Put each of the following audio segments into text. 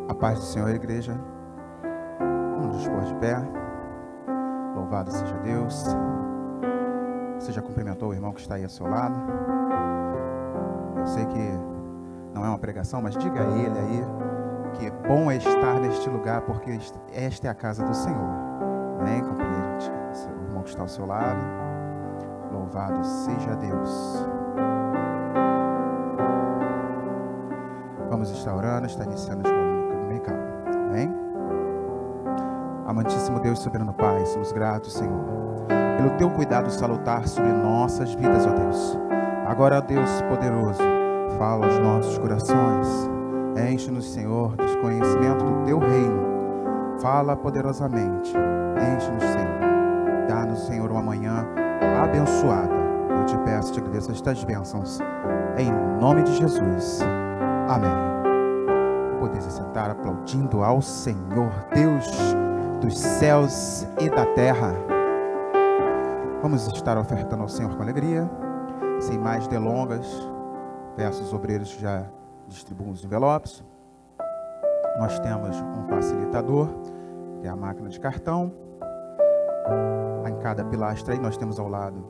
A paz do Senhor, igreja. Vamos nos pôr de pé. Louvado seja Deus. Você já cumprimentou o irmão que está aí ao seu lado? Eu sei que não é uma pregação, mas diga a ele aí que bom é estar neste lugar, porque esta é a casa do Senhor. Amém? Cumprimente o irmão que está ao seu lado. Louvado seja Deus. Vamos estar orando, está iniciando a escola dominical. Amém? Amantíssimo Deus, soberano Pai, somos gratos, Senhor, pelo Teu cuidado salutar sobre nossas vidas, ó Deus. Agora, ó Deus poderoso, fala aos nossos corações. Enche-nos, Senhor, dos conhecimentos do Teu reino. Fala poderosamente. Enche-nos, Senhor. Dá-nos, Senhor, uma manhã abençoada. Eu te peço, te agradeço estas bênçãos. Em nome de Jesus. Amém. Poder se sentar aplaudindo ao Senhor, Deus dos céus e da terra. Vamos estar ofertando ao Senhor com alegria. Sem mais delongas, peço aos obreiros que já distribuam os envelopes. Nós temos um facilitador, que é a máquina de cartão. Em cada pilastra aí nós temos ao lado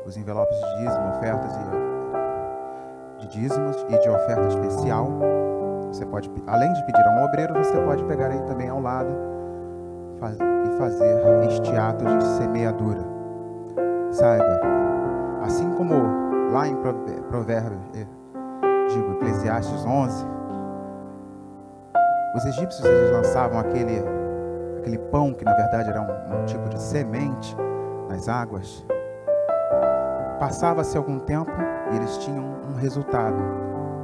os envelopes de dízimo, ofertas de dízimos e de oferta especial. Você pode, além de pedir a um obreiro, você pode pegar aí também ao lado e fazer este ato de semeadura. Saiba, assim como lá em Provérbios, Eclesiastes 11, os egípcios eles lançavam aquele pão que na verdade era um tipo de semente nas águas. Passava-se algum tempo e eles tinham um resultado,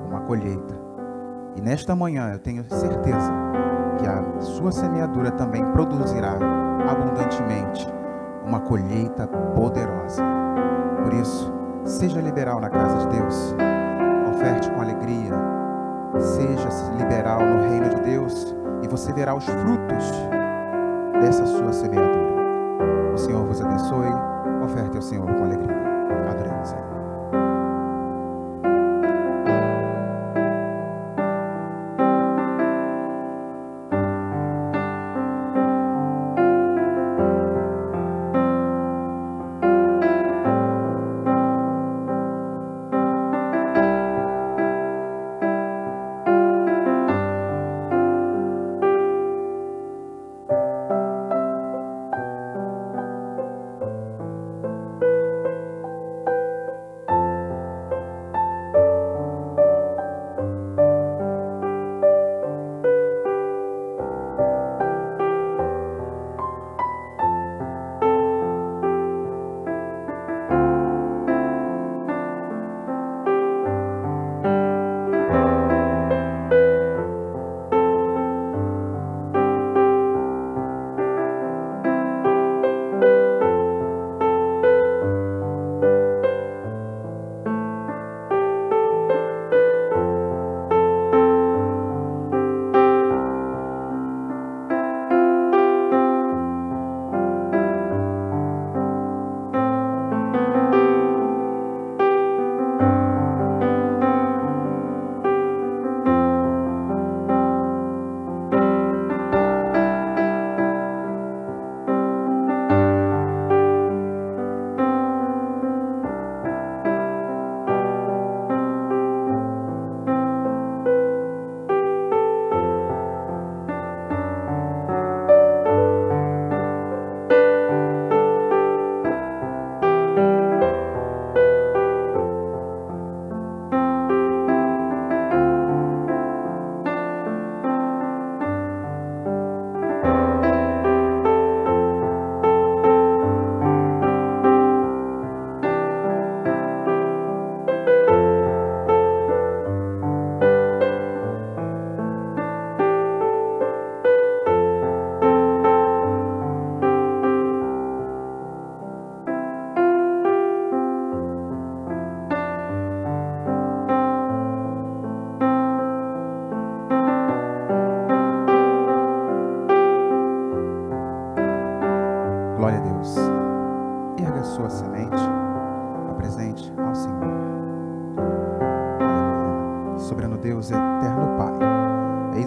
uma colheita. E nesta manhã eu tenho certeza que a sua semeadura também produzirá abundantemente uma colheita poderosa. Por isso, seja liberal na casa de Deus, oferte com alegria, seja liberal no reino de Deus e você verá os frutos dessa sua semeadura. O Senhor vos abençoe, oferte ao Senhor com alegria. Adoremos, Senhor.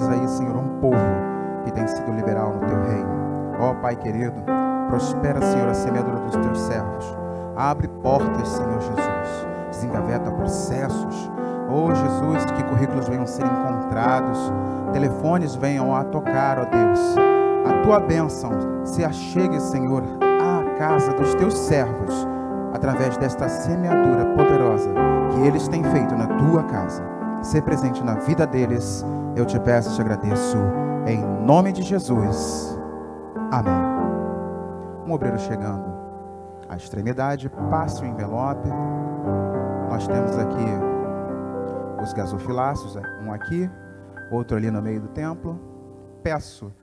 vemos aí, Senhor, um povo que tem sido liberal no Teu reino. Ó Pai querido, prospera, Senhor, a semeadura dos Teus servos. Abre portas, Senhor Jesus. Desengaveta processos. Ó Jesus, que currículos venham a ser encontrados, telefones venham a tocar, ó Deus. A Tua bênção se achegue, Senhor, à casa dos Teus servos, através desta semeadura poderosa que eles têm feito na Tua casa. Ser presente na vida deles, eu te peço e te agradeço, em nome de Jesus. Amém. Um obreiro chegando à extremidade, passe o envelope. Nós temos aqui os gasofiláceos, um aqui, outro ali no meio do templo. Peço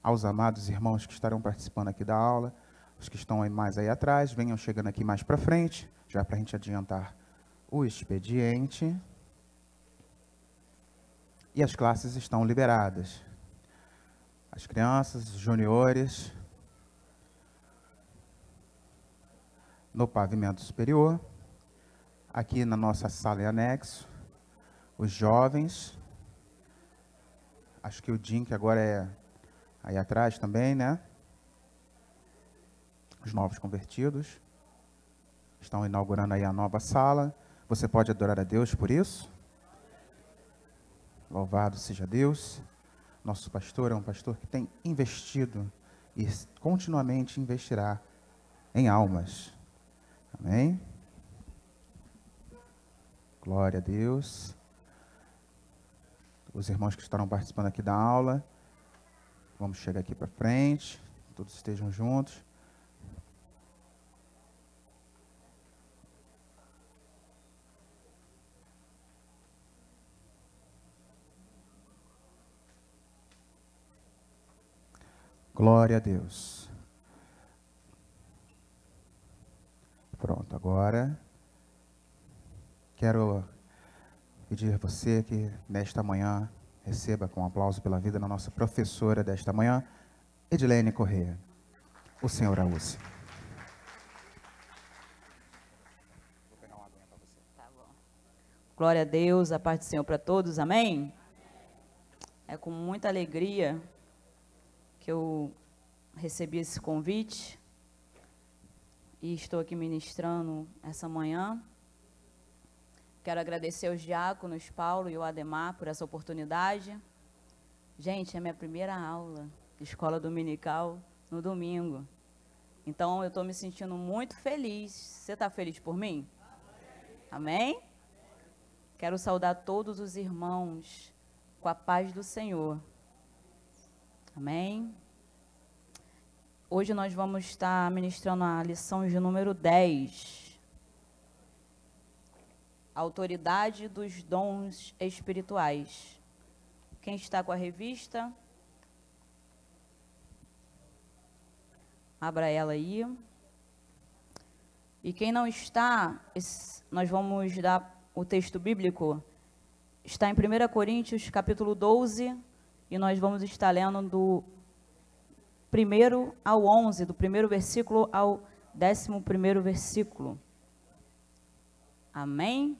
aos amados irmãos que estarão participando aqui da aula, os que estão mais aí atrás, venham chegando aqui mais para frente, já para a gente adiantar o expediente. E as classes estão liberadas. As crianças, os juniores, no pavimento superior. Aqui na nossa sala em anexo, os jovens. Acho que o Jim, que agora é aí atrás também, né? Os novos convertidos. Estão inaugurando aí a nova sala. Você pode adorar a Deus por isso? Louvado seja Deus. Nosso pastor é um pastor que tem investido e continuamente investirá em almas. Amém? Glória a Deus. Os irmãos que estarão participando aqui da aula, vamos chegar aqui para frente, todos estejam juntos. Glória a Deus. Pronto, agora quero pedir a você que nesta manhã receba com um aplauso pela vida na nossa professora desta manhã, Edilene Corrêa. O Senhor a use. Vou pegar uma aguinha para você. Tá bom. Glória a Deus, a paz do Senhor para todos, amém? É com muita alegria que eu recebi esse convite e estou aqui ministrando essa manhã. Quero agradecer aos diáconos Paulo e o Ademar por essa oportunidade. Gente, é minha primeira aula de escola dominical no domingo. Então, eu estou me sentindo muito feliz. Você está feliz por mim? Amém? Quero saudar todos os irmãos com a paz do Senhor. Amém? Hoje nós vamos estar ministrando a lição de número 10. Autoridade dos dons espirituais. Quem está com a revista? Abra ela aí. E quem não está, nós vamos dar o texto bíblico. Está em 1 Coríntios, capítulo 12, e nós vamos estar lendo do 1º ao 11, do 1º versículo ao 11º versículo. Amém?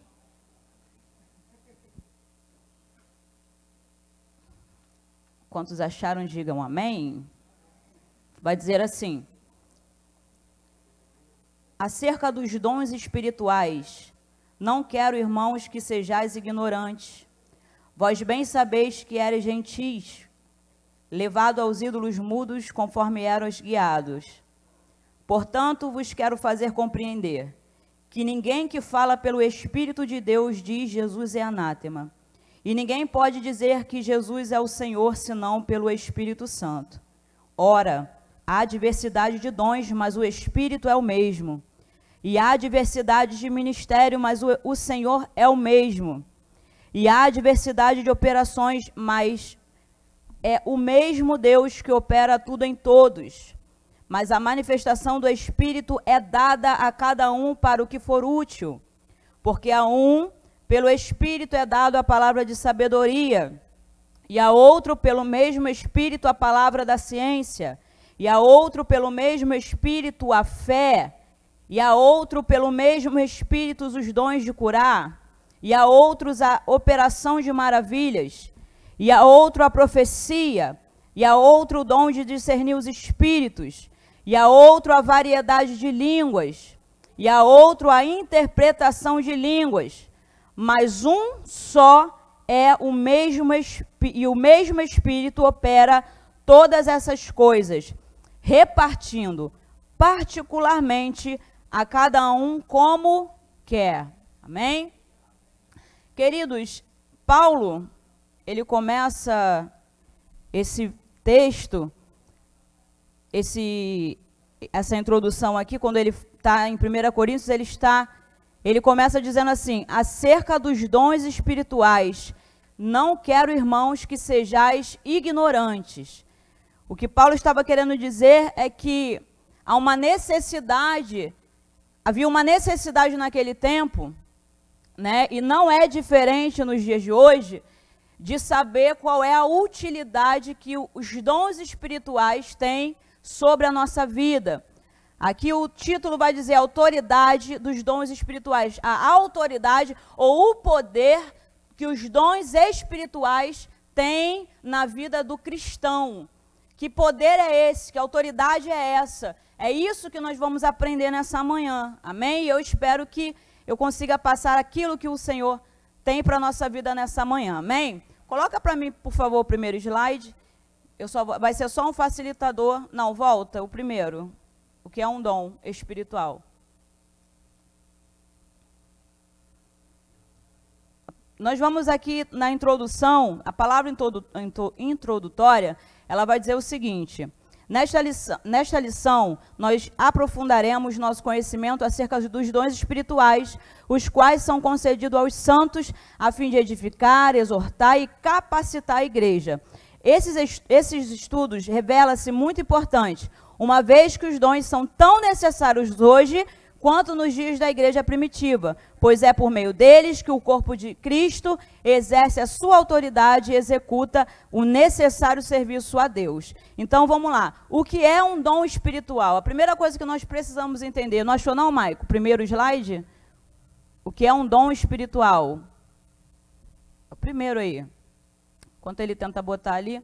Quantos acharam, digam amém. Vai dizer assim: acerca dos dons espirituais, não quero, irmãos, que sejais ignorantes. Vós bem sabeis que eres gentis, levado aos ídolos mudos, conforme eram guiados. Portanto, vos quero fazer compreender que ninguém que fala pelo Espírito de Deus diz Jesus é anátema. E ninguém pode dizer que Jesus é o Senhor, senão pelo Espírito Santo. Ora, há diversidade de dons, mas o Espírito é o mesmo. E há diversidade de ministério, mas o Senhor é o mesmo. E há diversidade de operações, mas é o mesmo Deus que opera tudo em todos. Mas a manifestação do Espírito é dada a cada um para o que for útil. Porque a um, pelo Espírito, é dado a palavra de sabedoria, e a outro, pelo mesmo Espírito, a palavra da ciência, e a outro, pelo mesmo Espírito, a fé, e a outro, pelo mesmo Espírito, os dons de curar, e a outros a operação de maravilhas, e a outro a profecia, e a outro o dom de discernir os espíritos, e a outro a variedade de línguas, e a outro a interpretação de línguas. Mas um só é o mesmo e o mesmo Espírito opera todas essas coisas, repartindo particularmente a cada um como quer. Amém? Queridos, Paulo, ele começa esse texto, essa introdução aqui, quando ele está em 1 Coríntios, ele começa dizendo assim: acerca dos dons espirituais, não quero, irmãos, que sejais ignorantes. O que Paulo estava querendo dizer é que havia uma necessidade naquele tempo, né, e não é diferente nos dias de hoje, de saber qual é a utilidade que os dons espirituais têm sobre a nossa vida. Aqui o título vai dizer autoridade dos dons espirituais, a autoridade ou o poder que os dons espirituais têm na vida do cristão. Que poder é esse? Que autoridade é essa? É isso que nós vamos aprender nessa manhã, amém? E eu espero que eu consiga passar aquilo que o Senhor tem para a nossa vida nessa manhã, amém? Coloca para mim, por favor, o primeiro slide. Vai ser só um facilitador. Não, volta, o primeiro. O que é um dom espiritual. Nós vamos aqui na introdução, a palavra introdutória, ela vai dizer o seguinte: nesta lição, nós aprofundaremos nosso conhecimento acerca dos dons espirituais, os quais são concedidos aos santos a fim de edificar, exortar e capacitar a igreja. Esses estudos revelam-se muito importantes, uma vez que os dons são tão necessários hoje quanto nos dias da igreja primitiva, pois é por meio deles que o corpo de Cristo exerce a sua autoridade e executa o necessário serviço a Deus. Então, vamos lá. O que é um dom espiritual? A primeira coisa que nós precisamos entender, não achou não, Maico? Primeiro slide. O que é um dom espiritual? O primeiro aí. Enquanto ele tenta botar ali.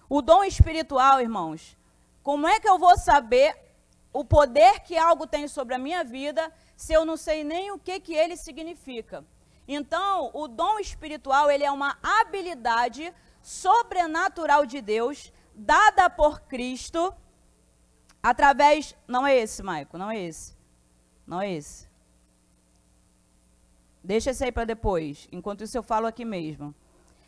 O dom espiritual, irmãos, como é que eu vou saber o poder que algo tem sobre a minha vida se eu não sei nem o que ele significa? Então, o dom espiritual, ele é uma habilidade sobrenatural de Deus, dada por Cristo, através... Não é esse, Maico, não é esse. Não é esse. Deixa esse aí para depois, enquanto isso eu falo aqui mesmo.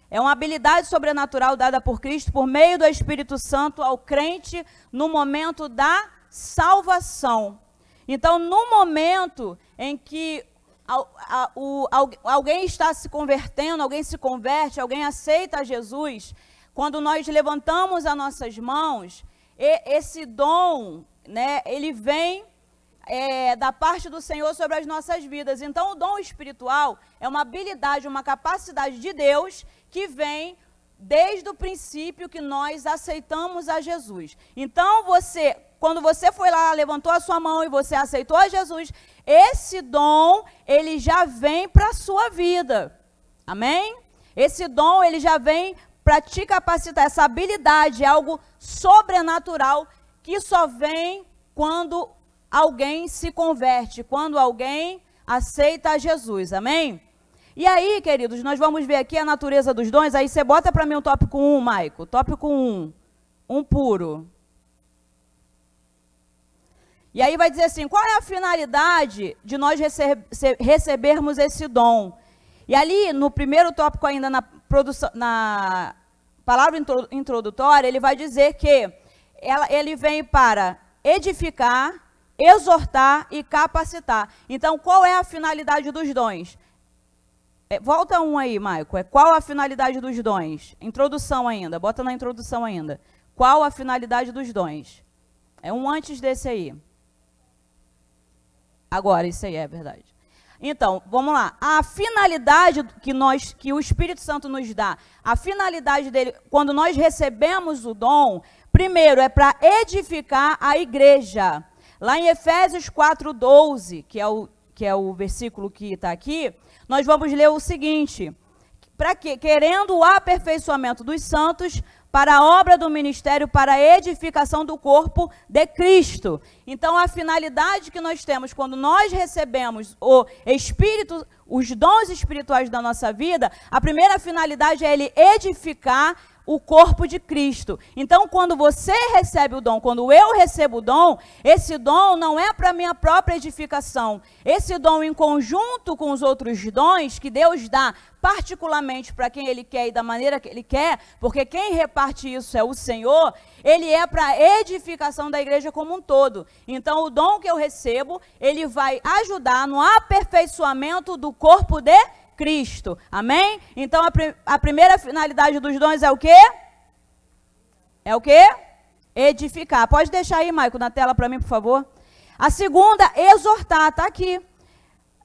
É uma habilidade sobrenatural dada por Cristo por meio do Espírito Santo ao crente no momento da salvação. Então, no momento em que alguém está se convertendo, alguém se converte, alguém aceita Jesus, quando nós levantamos as nossas mãos, esse dom, né, ele vem da parte do Senhor sobre as nossas vidas. Então, o dom espiritual é uma habilidade, uma capacidade de Deus que vem desde o princípio que nós aceitamos a Jesus. Então, quando você foi lá, levantou a sua mão e você aceitou a Jesus, esse dom, ele já vem para a sua vida. Amém? Esse dom, ele já vem para te capacitar. Essa habilidade é algo sobrenatural que só vem quando alguém se converte, quando alguém aceita a Jesus. Amém? E aí, queridos, nós vamos ver aqui a natureza dos dons. Aí você bota para mim o tópico 1, Maico. Tópico 1. Um puro. E aí vai dizer assim, qual é a finalidade de nós recebermos esse dom? E ali, no primeiro tópico ainda, na palavra introdutória, ele vai dizer que ele vem para edificar, exortar e capacitar. Então, qual é a finalidade dos dons? Volta um aí, Maico. Qual a finalidade dos dons? Introdução ainda, bota na introdução ainda. Qual a finalidade dos dons? É um antes desse aí. Agora, isso aí é verdade. Então, vamos lá. A finalidade que o Espírito Santo nos dá, a finalidade dele, quando nós recebemos o dom, primeiro é para edificar a igreja. Lá em Efésios 4:12, que é o versículo que está aqui, nós vamos ler o seguinte: para quê? Querendo o aperfeiçoamento dos santos, para a obra do ministério, para a edificação do corpo de Cristo. Então, a finalidade que nós temos quando nós recebemos o Espírito, os dons espirituais da nossa vida, a primeira finalidade é ele edificar o corpo de Cristo. Então, quando você recebe o dom, quando eu recebo o dom, esse dom não é para minha própria edificação. Esse dom, em conjunto com os outros dons que Deus dá, particularmente para quem Ele quer e da maneira que Ele quer, porque quem reparte isso é o Senhor, ele é para a edificação da igreja como um todo. Então, o dom que eu recebo, ele vai ajudar no aperfeiçoamento do corpo de Cristo. Amém? Então, a primeira finalidade dos dons é o quê? É o quê? Edificar. Pode deixar aí, Maico, na tela para mim, por favor. A segunda, exortar. Está aqui.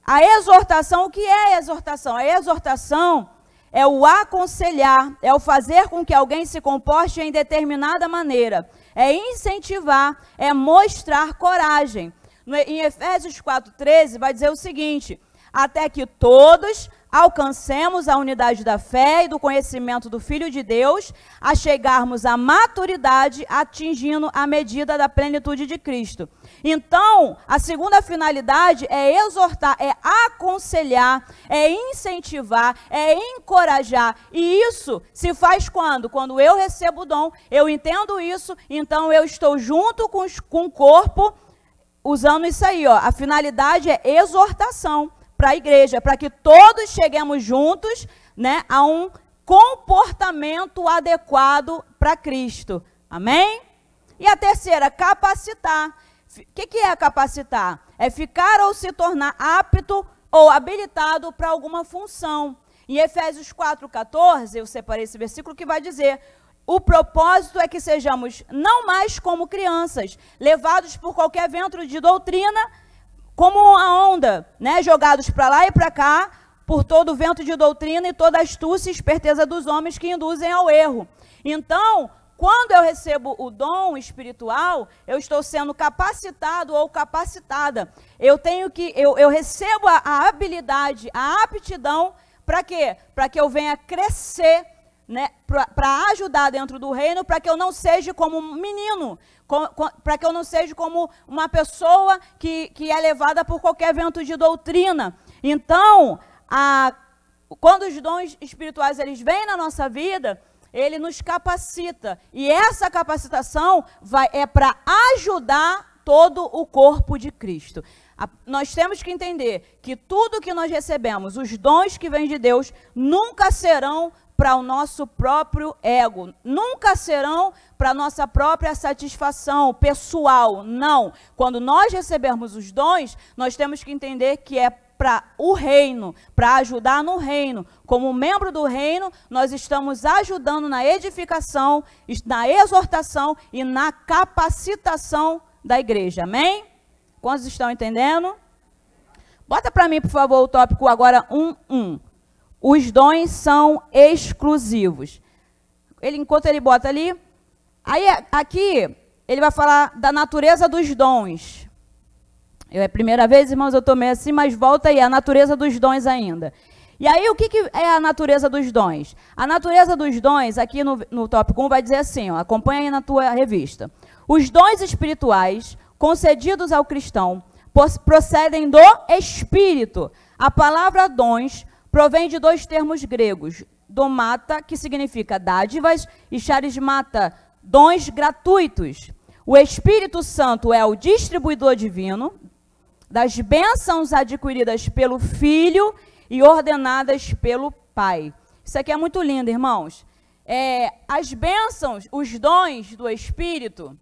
A exortação, o que é a exortação? A exortação é o aconselhar, é o fazer com que alguém se comporte em determinada maneira. É incentivar, é mostrar coragem. Em Efésios 4:13 vai dizer o seguinte: até que todos alcancemos a unidade da fé e do conhecimento do Filho de Deus, a chegarmos à maturidade, atingindo a medida da plenitude de Cristo. Então, a segunda finalidade é exortar, é aconselhar, é incentivar, é encorajar. E isso se faz quando? Quando eu recebo o dom, eu entendo isso, então eu estou junto com o corpo, usando isso aí, ó. A finalidade é exortação para a igreja, para que todos cheguemos juntos, né, a um comportamento adequado para Cristo. Amém? E a terceira, capacitar. O que é capacitar? É ficar ou se tornar apto ou habilitado para alguma função. Em Efésios 4:14, eu separei esse versículo que vai dizer: o propósito é que sejamos não mais como crianças, levados por qualquer vento de doutrina, como a onda, né, jogados para lá e para cá, por todo o vento de doutrina e toda a astúcia e esperteza dos homens que induzem ao erro. Então, quando eu recebo o dom espiritual, eu estou sendo capacitado ou capacitada. Eu recebo a habilidade, a aptidão, para quê? Para que eu venha crescer, né, para ajudar dentro do reino, para que eu não seja como um menino, para que eu não seja como uma pessoa que é levada por qualquer vento de doutrina. Então, quando os dons espirituais eles vêm na nossa vida, ele nos capacita. E essa capacitação é para ajudar todo o corpo de Cristo. Nós temos que entender que tudo que nós recebemos, os dons que vêm de Deus, nunca serão para o nosso próprio ego, nunca serão para a nossa própria satisfação pessoal, não. Quando nós recebermos os dons, nós temos que entender que é para o reino, para ajudar no reino. Como membro do reino, nós estamos ajudando na edificação, na exortação e na capacitação da igreja, amém? Quantos estão entendendo? Bota para mim, por favor, o tópico agora 1:1. Os dons são exclusivos. Enquanto ele bota ali, aí aqui ele vai falar da natureza dos dons. É a primeira vez, irmãos, eu estou meio assim, mas volta aí, a natureza dos dons ainda. E aí, o que é a natureza dos dons? A natureza dos dons, aqui no tópico 1, vai dizer assim, ó, acompanha aí na tua revista. Os dons espirituais concedidos ao cristão procedem do Espírito. A palavra dons provém de dois termos gregos, domata, que significa dádivas, e charismata, dons gratuitos. O Espírito Santo é o distribuidor divino das bênçãos adquiridas pelo Filho e ordenadas pelo Pai. Isso aqui é muito lindo, irmãos. As bênçãos, os dons do Espírito,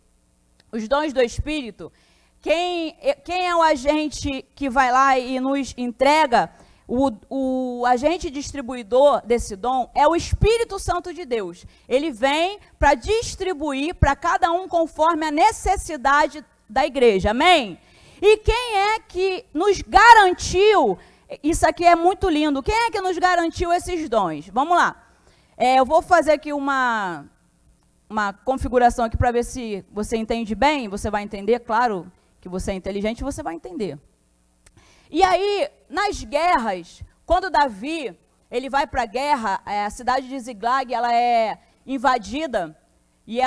quem é o agente que vai lá e nos entrega? O agente distribuidor desse dom é o Espírito Santo de Deus. Ele vem para distribuir para cada um conforme a necessidade da igreja, amém? E quem é que nos garantiu, isso aqui é muito lindo, quem é que nos garantiu esses dons? Vamos lá, eu vou fazer aqui uma configuração aqui para ver se você entende bem, você vai entender, claro que você é inteligente, você vai entender. E aí, nas guerras, quando Davi, ele vai para a guerra, a cidade de Ziglag, ela é invadida, e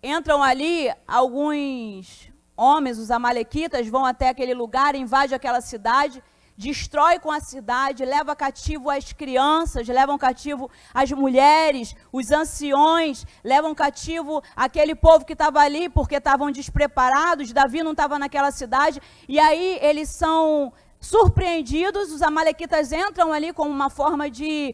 entram ali alguns homens, os amalequitas, vão até aquele lugar, invadem aquela cidade, destrói com a cidade, leva cativo as crianças, levam cativo as mulheres, os anciões, levam cativo aquele povo que estava ali, porque estavam despreparados, Davi não estava naquela cidade, e aí eles são surpreendidos, os amalequitas entram ali como uma forma de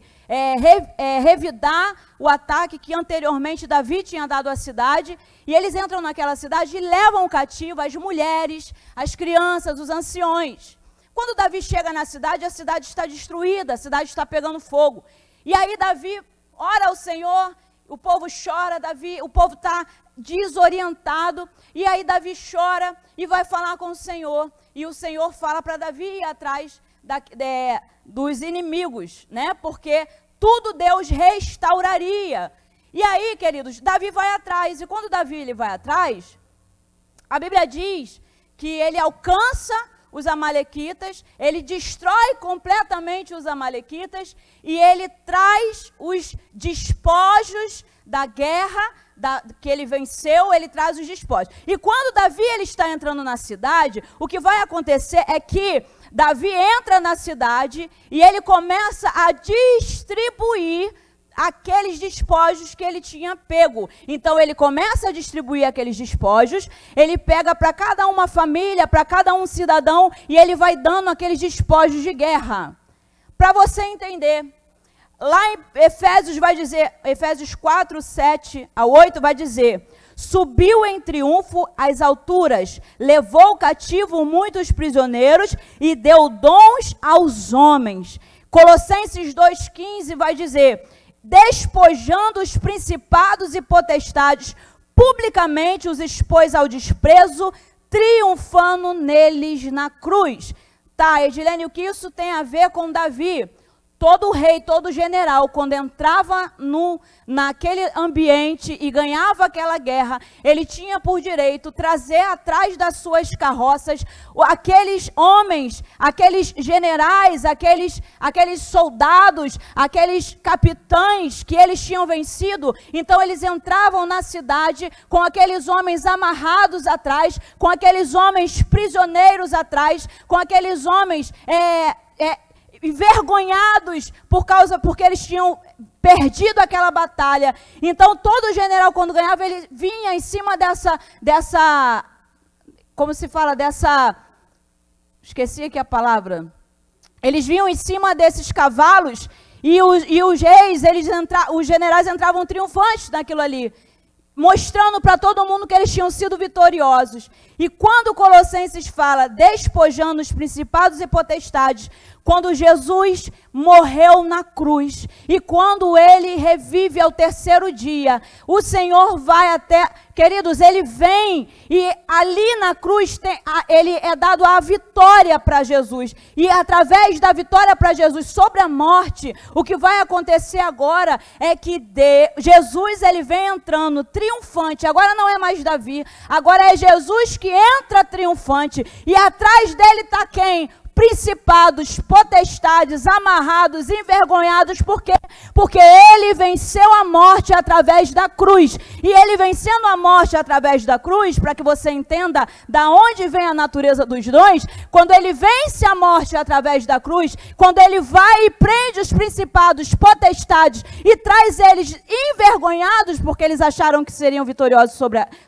revidar o ataque que anteriormente Davi tinha dado à cidade, e eles entram naquela cidade e levam cativo as mulheres, as crianças, os anciões. Quando Davi chega na cidade, a cidade está destruída, a cidade está pegando fogo. E aí Davi ora ao Senhor, o povo chora, o povo está desorientado, e aí Davi chora e vai falar com o Senhor, e o Senhor fala para Davi ir atrás dos inimigos, né? Porque tudo Deus restauraria. E aí, queridos, Davi vai atrás, e quando Davi ele vai atrás, a Bíblia diz que ele alcança os amalequitas, ele destrói completamente os amalequitas, e ele traz os despojos da guerra, que ele venceu, ele traz os despojos. E quando Davi ele está entrando na cidade, o que vai acontecer é que Davi entra na cidade e ele começa a distribuir aqueles despojos que ele tinha pego. Então ele começa a distribuir aqueles despojos, ele pega para cada uma família, para cada um cidadão, e ele vai dando aqueles despojos de guerra. Para você entender, lá em Efésios vai dizer, Efésios 4, 7 a 8 vai dizer: subiu em triunfo às alturas, levou cativo muitos prisioneiros e deu dons aos homens. Colossenses 2,15 vai dizer: despojando os principados e potestades, publicamente os expôs ao desprezo, triunfando neles na cruz. Tá, Edilene, o que isso tem a ver com Davi? Todo rei, todo general, quando entrava naquele ambiente e ganhava aquela guerra, ele tinha por direito trazer atrás das suas carroças aqueles homens, aqueles generais, aqueles soldados, aqueles capitães que eles tinham vencido. Então eles entravam na cidade com aqueles homens amarrados atrás, com aqueles homens prisioneiros atrás, com aqueles homens envergonhados porque eles tinham perdido aquela batalha. Então todo general, quando ganhava, ele vinha em cima dessa como se fala, esqueci aqui a palavra, eles vinham em cima desses cavalos, e os reis, os generais entravam triunfantes naquilo ali, mostrando para todo mundo que eles tinham sido vitoriosos. E quando Colossenses fala despojando os principados e potestades, quando Jesus morreu na cruz, e quando ele revive ao terceiro dia, o Senhor vai até, queridos, ele vem, e ali na cruz ele é dado a vitória para Jesus, e através da vitória para Jesus sobre a morte, o que vai acontecer agora é que Jesus ele vem entrando triunfante. Agora não é mais Davi, agora é Jesus que entra triunfante, e atrás dele está quem? Principados, potestades, amarrados, envergonhados. Por quê? Porque ele venceu a morte através da cruz. E ele vencendo a morte através da cruz, para que você entenda da onde vem a natureza dos dons, quando ele vence a morte através da cruz, quando ele vai e prende os principados, potestades, e traz eles envergonhados, porque eles acharam que seriam vitoriosos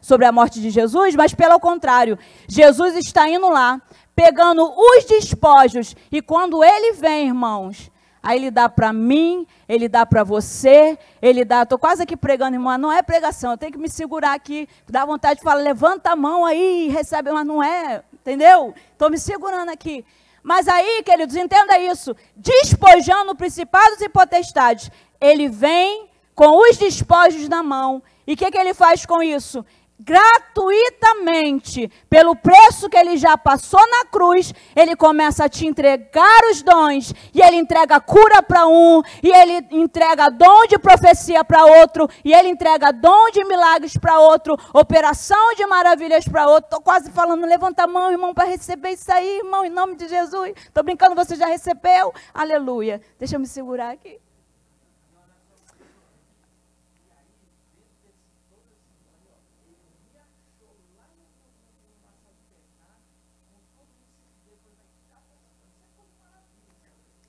sobre a morte de Jesus, mas pelo contrário, Jesus está indo lá, pegando os despojos, e quando ele vem, irmãos, aí ele dá para mim, ele dá para você, ele dá, estou quase aqui pregando, irmã, não é pregação, eu tenho que me segurar aqui, dá vontade de falar, levanta a mão aí e recebe, mas não é, entendeu? Estou me segurando aqui. Mas aí, queridos, entenda isso, despojando principados e potestades, ele vem com os despojos na mão, e o que ele faz com isso? gratuitamente, pelo preço que ele já passou na cruz, ele começa a te entregar os dons, e ele entrega cura para um, e ele entrega dom de profecia para outro, e ele entrega dom de milagres para outro, operação de maravilhas para outro. Estou quase falando, levanta a mão, irmão, para receber isso aí, irmão, em nome de Jesus. Estou brincando, você já recebeu? Aleluia. Deixa eu me segurar aqui.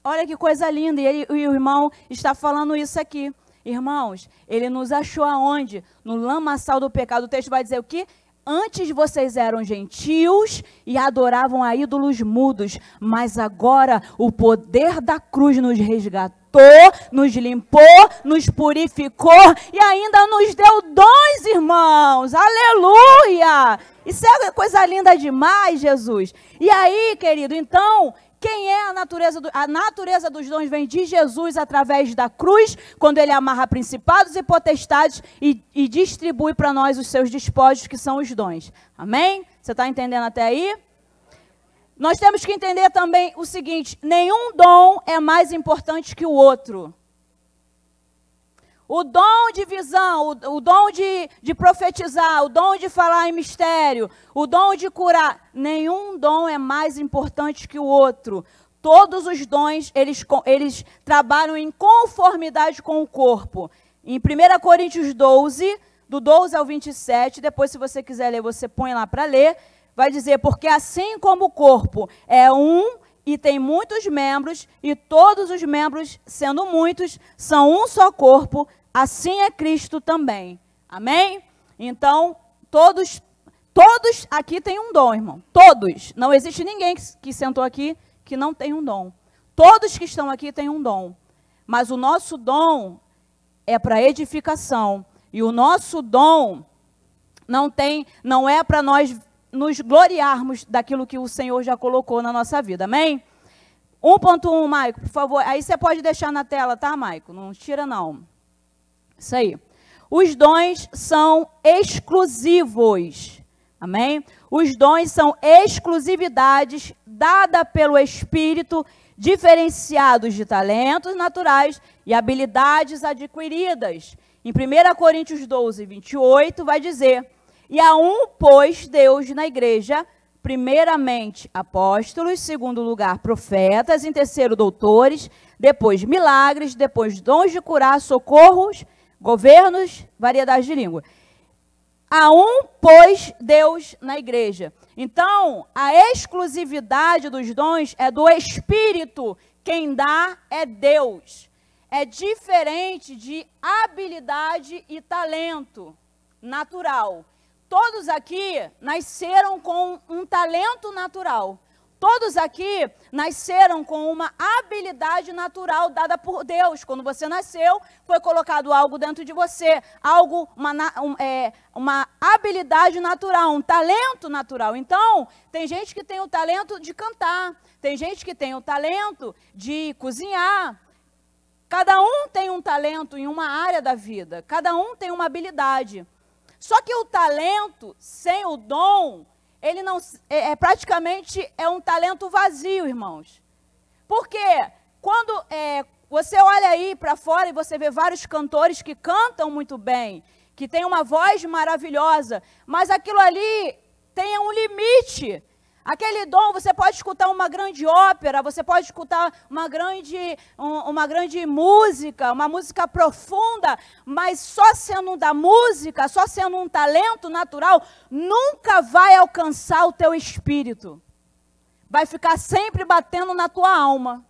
Olha que coisa linda, e o irmão está falando isso aqui. Irmãos, ele nos achou aonde? No lamaçal do pecado. O texto vai dizer o quê? Antes vocês eram gentios e adoravam a ídolos mudos, mas agora o poder da cruz nos resgatou, nos limpou, nos purificou e ainda nos deu dons, irmãos. Aleluia! Isso é coisa linda demais, Jesus. E aí, querido, então... Quem é a natureza? A natureza dos dons vem de Jesus através da cruz, quando ele amarra principados e potestades e distribui para nós os seus despojos, que são os dons. Amém? Você está entendendo até aí? Nós temos que entender também o seguinte, nenhum dom é mais importante que o outro. O dom de visão, o dom de profetizar, o dom de falar em mistério, o dom de curar, nenhum dom é mais importante que o outro. Todos os dons, eles trabalham em conformidade com o corpo. Em 1 Coríntios 12, do 12 ao 27, depois se você quiser ler, você põe lá para ler, vai dizer, porque assim como o corpo é um e tem muitos membros, e todos os membros, sendo muitos, são um só corpo, assim é Cristo também. Amém? Então, todos aqui têm um dom, irmão. Todos. Não existe ninguém que sentou aqui que não tem um dom. Todos que estão aqui têm um dom. Mas o nosso dom é para edificação. E o nosso dom não é para nós nos gloriarmos daquilo que o Senhor já colocou na nossa vida. Amém? 1.1, Maico, por favor. Aí você pode deixar na tela, tá, Maico? Não tira, não. Isso aí. Os dons são exclusivos. Amém? Os dons são exclusividades dadas pelo Espírito, diferenciados de talentos naturais e habilidades adquiridas. Em 1 Coríntios 12, 28, vai dizer, e a um pôs Deus na igreja, primeiramente apóstolos, segundo lugar profetas, em terceiro doutores, depois milagres, depois dons de curar, socorros, governos, variedade de língua. A um pôs Deus na igreja. Então, a exclusividade dos dons é do Espírito. Quem dá é Deus. É diferente de habilidade e talento natural. Todos aqui nasceram com um talento natural. Todos aqui nasceram com uma habilidade natural dada por Deus. Quando você nasceu, foi colocado algo dentro de você, uma habilidade natural, um talento natural. Então, tem gente que tem o talento de cantar, tem gente que tem o talento de cozinhar. Cada um tem um talento em uma área da vida, cada um tem uma habilidade. Só que o talento sem o dom, ele não praticamente é um talento vazio, irmãos. Porque quando você olha aí para fora e você vê vários cantores que cantam muito bem, que tem uma voz maravilhosa, mas aquilo ali tem um limite. Aquele dom, você pode escutar uma grande ópera, você pode escutar uma grande música, uma música profunda, mas só sendo da música, só sendo um talento natural, nunca vai alcançar o teu espírito. Vai ficar sempre batendo na tua alma.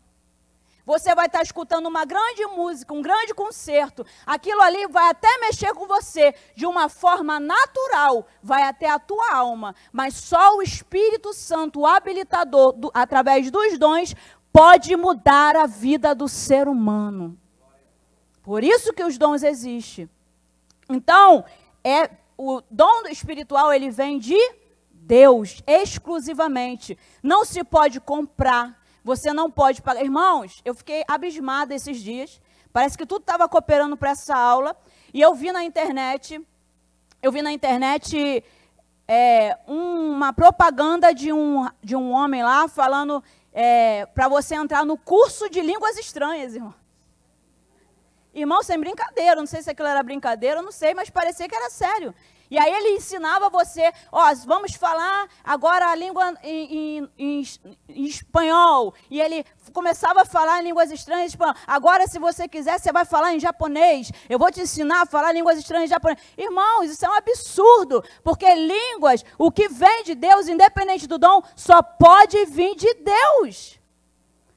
Você vai estar escutando uma grande música, um grande concerto. Aquilo ali vai até mexer com você de uma forma natural, vai até a tua alma. Mas só o Espírito Santo, o habilitador, através dos dons, pode mudar a vida do ser humano. Por isso que os dons existem. Então, o dom espiritual, ele vem de Deus, exclusivamente. Não se pode comprar. Você não pode pagar. Irmãos, eu fiquei abismada esses dias. Parece que tudo estava cooperando para essa aula. E eu vi na internet eu vi na internet uma propaganda de um homem lá falando para você entrar no curso de línguas estranhas, irmão. Irmão, sem brincadeira, não sei se aquilo era brincadeira, eu não sei, mas parecia que era sério. E aí ele ensinava você, vamos falar agora a língua em espanhol. E ele começava a falar em línguas estranhas em espanhol. Agora, se você quiser, você vai falar em japonês. Eu vou te ensinar a falar línguas estranhas em japonês. Irmãos, isso é um absurdo, porque línguas, o que vem de Deus, independente do dom, só pode vir de Deus.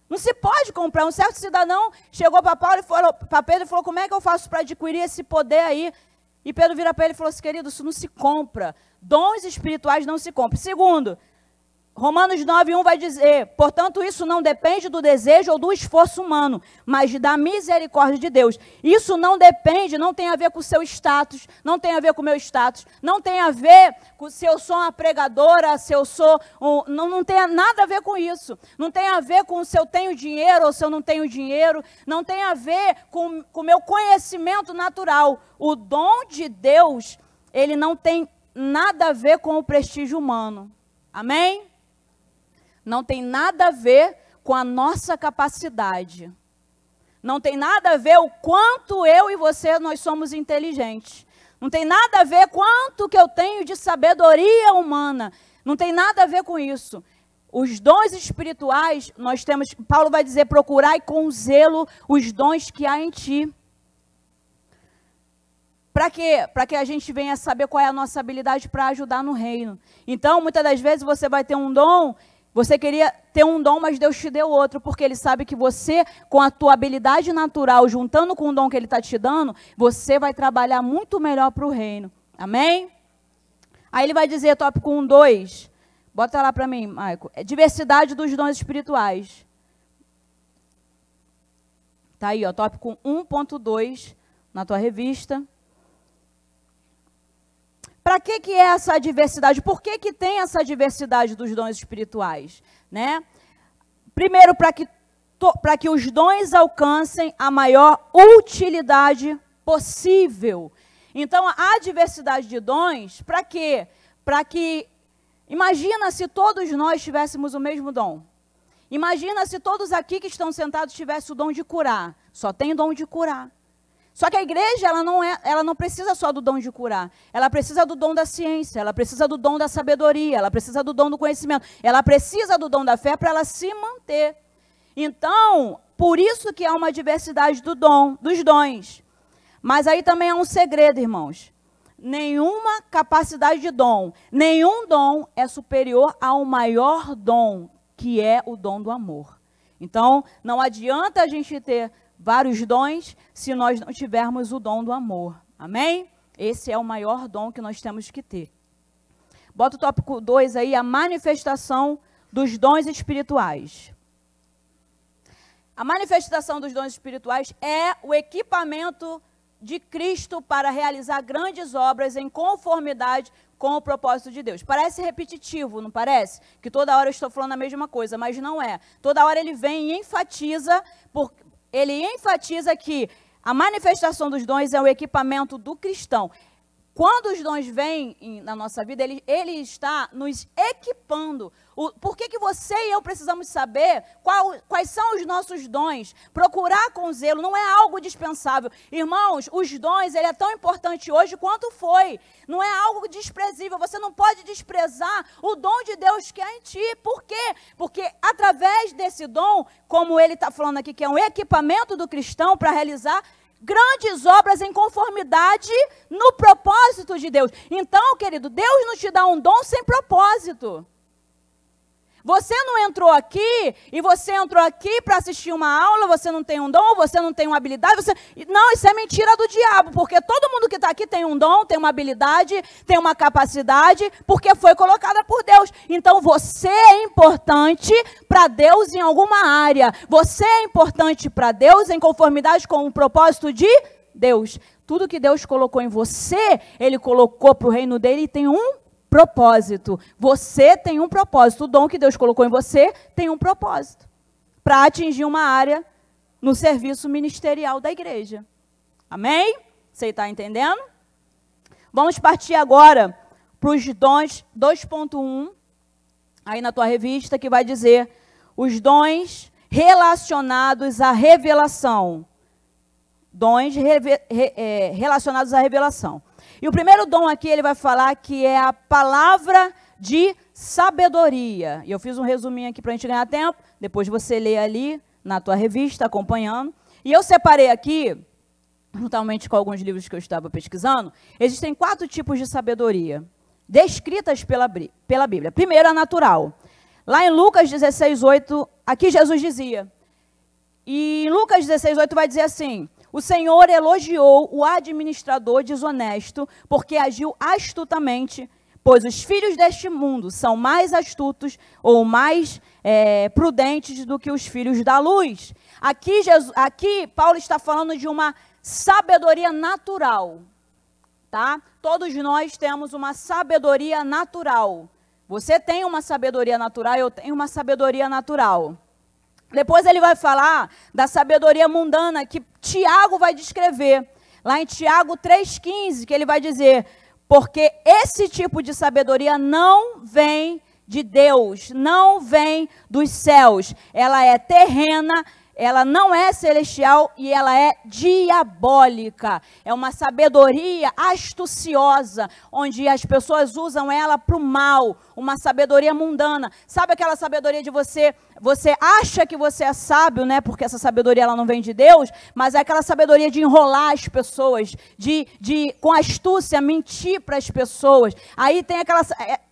Não se pode comprar. Um certo cidadão chegou para Pedro e falou, como é que eu faço para adquirir esse poder aí? E Pedro vira para ele e falou assim, querido, isso não se compra. Dons espirituais não se compram. Segundo, Romanos 9:1 vai dizer, portanto, isso não depende do desejo ou do esforço humano, mas da misericórdia de Deus. Isso não depende, não tem a ver com o seu status, não tem a ver com o meu status, não tem a ver com se eu sou uma pregadora, se eu sou... não tem nada a ver com isso. Não tem a ver com se eu tenho dinheiro ou se eu não tenho dinheiro. Não tem a ver com o meu conhecimento natural. O dom de Deus, ele não tem nada a ver com o prestígio humano. Amém? Não tem nada a ver com a nossa capacidade. Não tem nada a ver o quanto eu e você, nós somos inteligentes. Não tem nada a ver quanto que eu tenho de sabedoria humana. Não tem nada a ver com isso. Os dons espirituais, nós temos, Paulo vai dizer, procurai com zelo os dons que há em ti. Para quê? Para que a gente venha saber qual é a nossa habilidade para ajudar no reino. Então, muitas das vezes você vai ter um dom, você queria ter um dom, mas Deus te deu outro, porque Ele sabe que você, com a tua habilidade natural, juntando com o dom que Ele está te dando, você vai trabalhar muito melhor para o reino. Amém? Aí ele vai dizer, tópico 1:2, bota lá para mim, Maico, diversidade dos dons espirituais. Tá aí, ó, tópico 1.2 na tua revista. Para que é essa diversidade? Por que tem essa diversidade dos dons espirituais? Né? Primeiro, para que os dons alcancem a maior utilidade possível. Então, a diversidade de dons, para quê? Para que, imagina se todos nós tivéssemos o mesmo dom. Imagina se todos aqui que estão sentados tivessem o dom de curar. Só tem dom de curar. Só que a igreja, ela não precisa só do dom de curar. Ela precisa do dom da ciência, ela precisa do dom da sabedoria, ela precisa do dom do conhecimento. Ela precisa do dom da fé para ela se manter. Então, por isso que há uma diversidade dos dons. Mas aí também há um segredo, irmãos. Nenhuma capacidade de dom, nenhum dom é superior ao maior dom, que é o dom do amor. Então, não adianta a gente ter vários dons se nós não tivermos o dom do amor. Amém? Esse é o maior dom que nós temos que ter. Bota o tópico 2 aí, a manifestação dos dons espirituais. A manifestação dos dons espirituais é o equipamento de Cristo para realizar grandes obras em conformidade com o propósito de Deus. Parece repetitivo, não parece? Que toda hora eu estou falando a mesma coisa, mas não é. Toda hora ele vem e enfatiza, ele enfatiza que a manifestação dos dons é o equipamento do cristão. Quando os dons vêm na nossa vida, ele está nos equipando. Por que você e eu precisamos saber quais são os nossos dons? Procurar com zelo não é algo dispensável. Irmãos, os dons, ele é tão importante hoje quanto foi. Não é algo desprezível. Você não pode desprezar o dom de Deus que há em ti. Por quê? Porque através desse dom, como ele está falando aqui, que é um equipamento do cristão para realizar grandes obras em conformidade no propósito de Deus. Então, querido, Deus não te dá um dom sem propósito. Você não entrou aqui e você entrou aqui para assistir uma aula, você não tem um dom, você não tem uma habilidade. Não, isso é mentira do diabo, porque todo mundo que está aqui tem um dom, tem uma habilidade, tem uma capacidade, porque foi colocada por Deus. Então, você é importante para Deus em alguma área. Você é importante para Deus em conformidade com o propósito de Deus. Tudo que Deus colocou em você, Ele colocou para o reino dele e tem um propósito. Você tem um propósito. O dom que Deus colocou em você tem um propósito. Para atingir uma área no serviço ministerial da igreja. Amém? Você está entendendo? vamos partir agora para os dons 2.1, aí na tua revista, que vai dizer os dons relacionados à revelação. Dons relacionados à revelação. E o primeiro dom aqui, ele vai falar que é a palavra de sabedoria. E eu fiz um resuminho aqui para a gente ganhar tempo, depois você lê ali na tua revista, acompanhando. E eu separei aqui, juntamente com alguns livros que eu estava pesquisando, existem 4 tipos de sabedoria, descritas pela Bíblia. Primeiro, a natural. Lá em Lucas 16:8, aqui Jesus dizia, e em Lucas 16:8 vai dizer assim: o Senhor elogiou o administrador desonesto, porque agiu astutamente, pois os filhos deste mundo são mais astutos ou mais prudentes do que os filhos da luz. Aqui Paulo está falando de uma sabedoria natural, tá? Todos nós temos uma sabedoria natural. Você tem uma sabedoria natural, eu tenho uma sabedoria natural. Depois ele vai falar da sabedoria mundana, que Tiago vai descrever. Lá em Tiago 3,15, que ele vai dizer, porque esse tipo de sabedoria não vem de Deus, não vem dos céus. Ela é terrena, ela não é celestial e ela é diabólica. É uma sabedoria astuciosa, onde as pessoas usam ela para o mal, uma sabedoria mundana. Sabe aquela sabedoria de você acha que você é sábio, né? Porque essa sabedoria ela não vem de Deus, mas é aquela sabedoria de enrolar as pessoas, de com astúcia mentir para as pessoas. Aí tem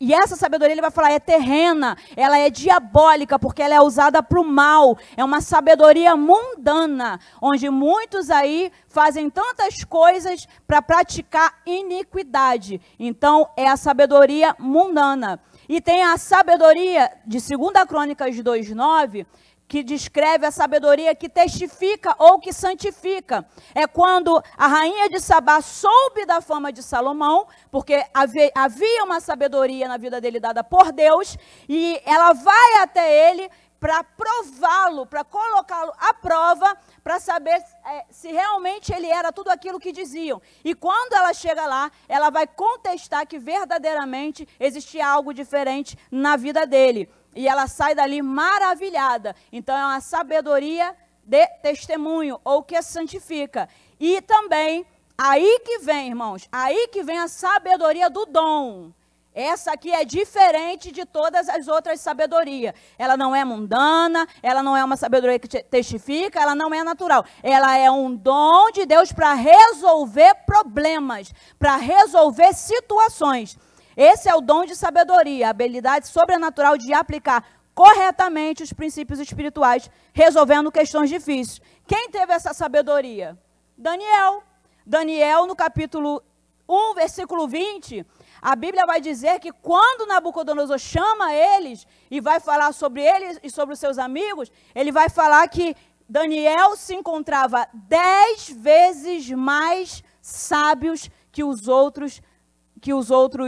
e essa sabedoria ele vai falar é terrena, ela é diabólica porque ela é usada para o mal. É uma sabedoria mundana, onde muitos aí fazem tantas coisas para praticar iniquidade. Então é a sabedoria mundana. E tem a sabedoria de 2 Crônicas 2:9, que descreve a sabedoria que testifica ou que santifica. É quando a rainha de Sabá soube da fama de Salomão, porque havia uma sabedoria na vida dele dada por Deus, e ela vai até ele para prová-lo, para colocá-lo à prova, para saber se realmente ele era tudo aquilo que diziam. E quando ela chega lá, ela vai contestar que verdadeiramente existia algo diferente na vida dele. E ela sai dali maravilhada. Então é uma sabedoria de testemunho, ou que santifica. E também, aí que vem, irmãos, aí que vem a sabedoria do dom. Essa aqui é diferente de todas as outras sabedorias. Ela não é mundana, ela não é uma sabedoria que testifica, ela não é natural. Ela é um dom de Deus para resolver problemas, para resolver situações. Esse é o dom de sabedoria, a habilidade sobrenatural de aplicar corretamente os princípios espirituais, resolvendo questões difíceis. Quem teve essa sabedoria? Daniel. Daniel, no capítulo 1, versículo 20... A Bíblia vai dizer que quando Nabucodonosor chama eles e vai falar sobre eles e sobre os seus amigos, ele vai falar que Daniel se encontrava 10 vezes mais sábios que os outros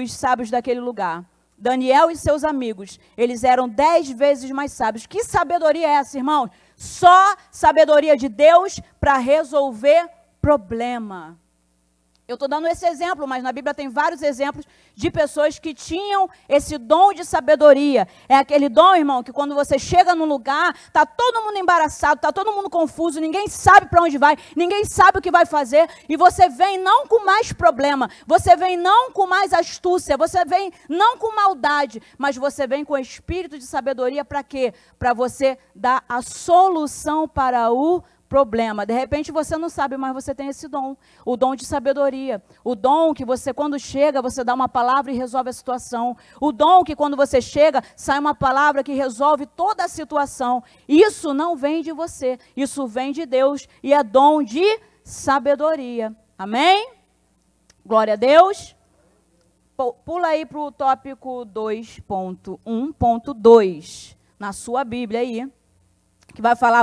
sábios daquele lugar. Daniel e seus amigos, eles eram 10 vezes mais sábios. Que sabedoria é essa, irmãos? Só sabedoria de Deus para resolver problema. Eu estou dando esse exemplo, mas na Bíblia tem vários exemplos de pessoas que tinham esse dom de sabedoria. É aquele dom, irmão, que quando você chega num lugar, está todo mundo embaraçado, está todo mundo confuso, ninguém sabe para onde vai, ninguém sabe o que vai fazer, e você vem não com mais problema, você vem não com mais astúcia, você vem não com maldade, mas você vem com espírito de sabedoria para quê? Para você dar a solução para o problema. De repente você não sabe, mas você tem esse dom, o dom de sabedoria, o dom que você quando chega, você dá uma palavra e resolve a situação, o dom que quando você chega, sai uma palavra que resolve toda a situação. Isso não vem de você, isso vem de Deus e é dom de sabedoria. Amém? Glória a Deus. Pula aí para o tópico 2.1.2 na sua Bíblia aí, que vai falar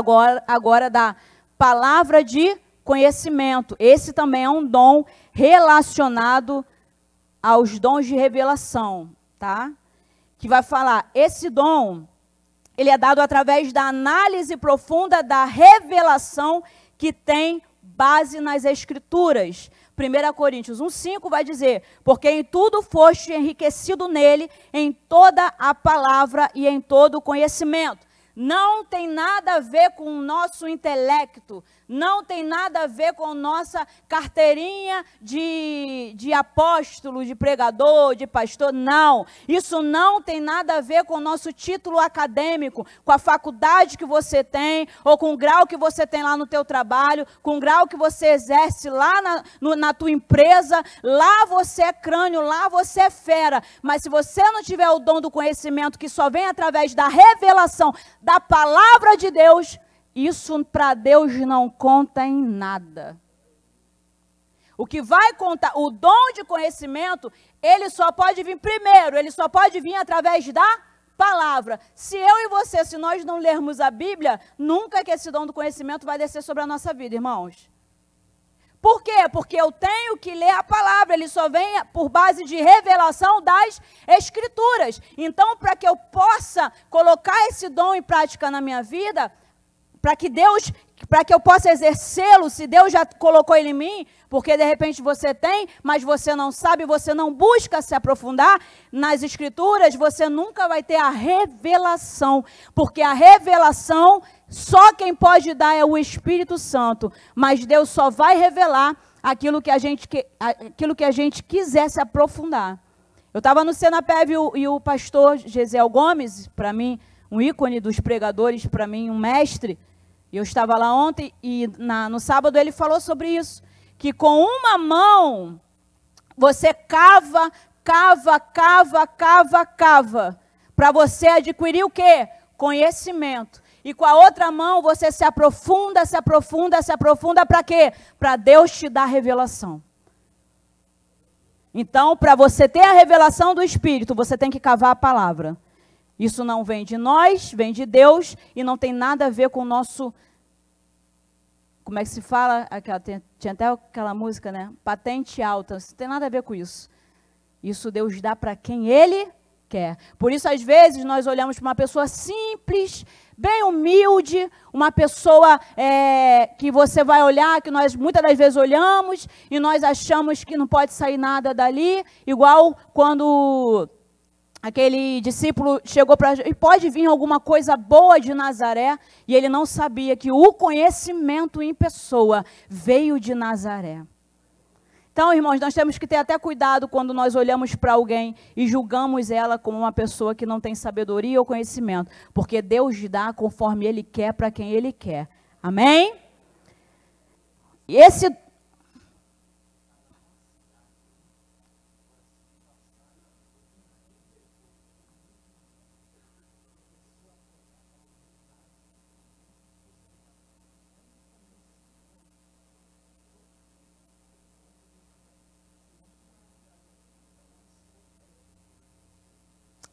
agora da palavra de conhecimento. Esse também é um dom relacionado aos dons de revelação, tá? Que vai falar, esse dom, ele é dado através da análise profunda da revelação que tem base nas Escrituras. 1 Coríntios 1,5 vai dizer, porque em tudo foste enriquecido nele, em toda a palavra e em todo o conhecimento. Não tem nada a ver com o nosso intelecto, não tem nada a ver com nossa carteirinha de apóstolo, de pregador, de pastor, não. Isso não tem nada a ver com o nosso título acadêmico, com a faculdade que você tem, ou com o grau que você tem lá no teu trabalho, com o grau que você exerce lá na tua empresa. Lá você é crânio, lá você é fera. Mas se você não tiver o dom do conhecimento, que só vem através da revelação da palavra de Deus, isso para Deus não conta em nada. O que vai contar, o dom de conhecimento, ele só pode vir primeiro, ele só pode vir através da palavra. Se eu e você, se nós não lermos a Bíblia, nunca que esse dom do conhecimento vai descer sobre a nossa vida, irmãos. Por quê? Porque eu tenho que ler a palavra, ele só vem por base de revelação das Escrituras. Então, para que eu possa colocar esse dom em prática na minha vida, para que eu possa exercê-lo, se Deus já colocou ele em mim, porque de repente você tem, mas você não sabe, você não busca se aprofundar nas Escrituras, você nunca vai ter a revelação, porque a revelação, só quem pode dar é o Espírito Santo, mas Deus só vai revelar aquilo que a gente quiser se aprofundar. Eu estava no Senapev e o pastor Gesiel Gomes, para mim, um ícone dos pregadores, para mim, um mestre. Eu estava lá ontem e no sábado ele falou sobre isso, que com uma mão você cava, para você adquirir o quê? Conhecimento. E com a outra mão você se aprofunda para quê? Para Deus te dar revelação. Então, para você ter a revelação do Espírito, você tem que cavar a palavra. Isso não vem de nós, vem de Deus e não tem nada a ver com o nosso... Como é que se fala? Tinha até aquela música, né? Patente alta. Não tem nada a ver com isso. Isso Deus dá para quem Ele quer. Por isso, às vezes, nós olhamos para uma pessoa simples, bem humilde, uma pessoa que você vai olhar, que nós muitas das vezes olhamos e nós achamos que não pode sair nada dali, igual quando aquele discípulo chegou para... E pode vir alguma coisa boa de Nazaré, e ele não sabia que o conhecimento em pessoa veio de Nazaré. Então, irmãos, nós temos que ter até cuidado quando nós olhamos para alguém e julgamos ela como uma pessoa que não tem sabedoria ou conhecimento, porque Deus dá conforme Ele quer para quem Ele quer. Amém? E esse...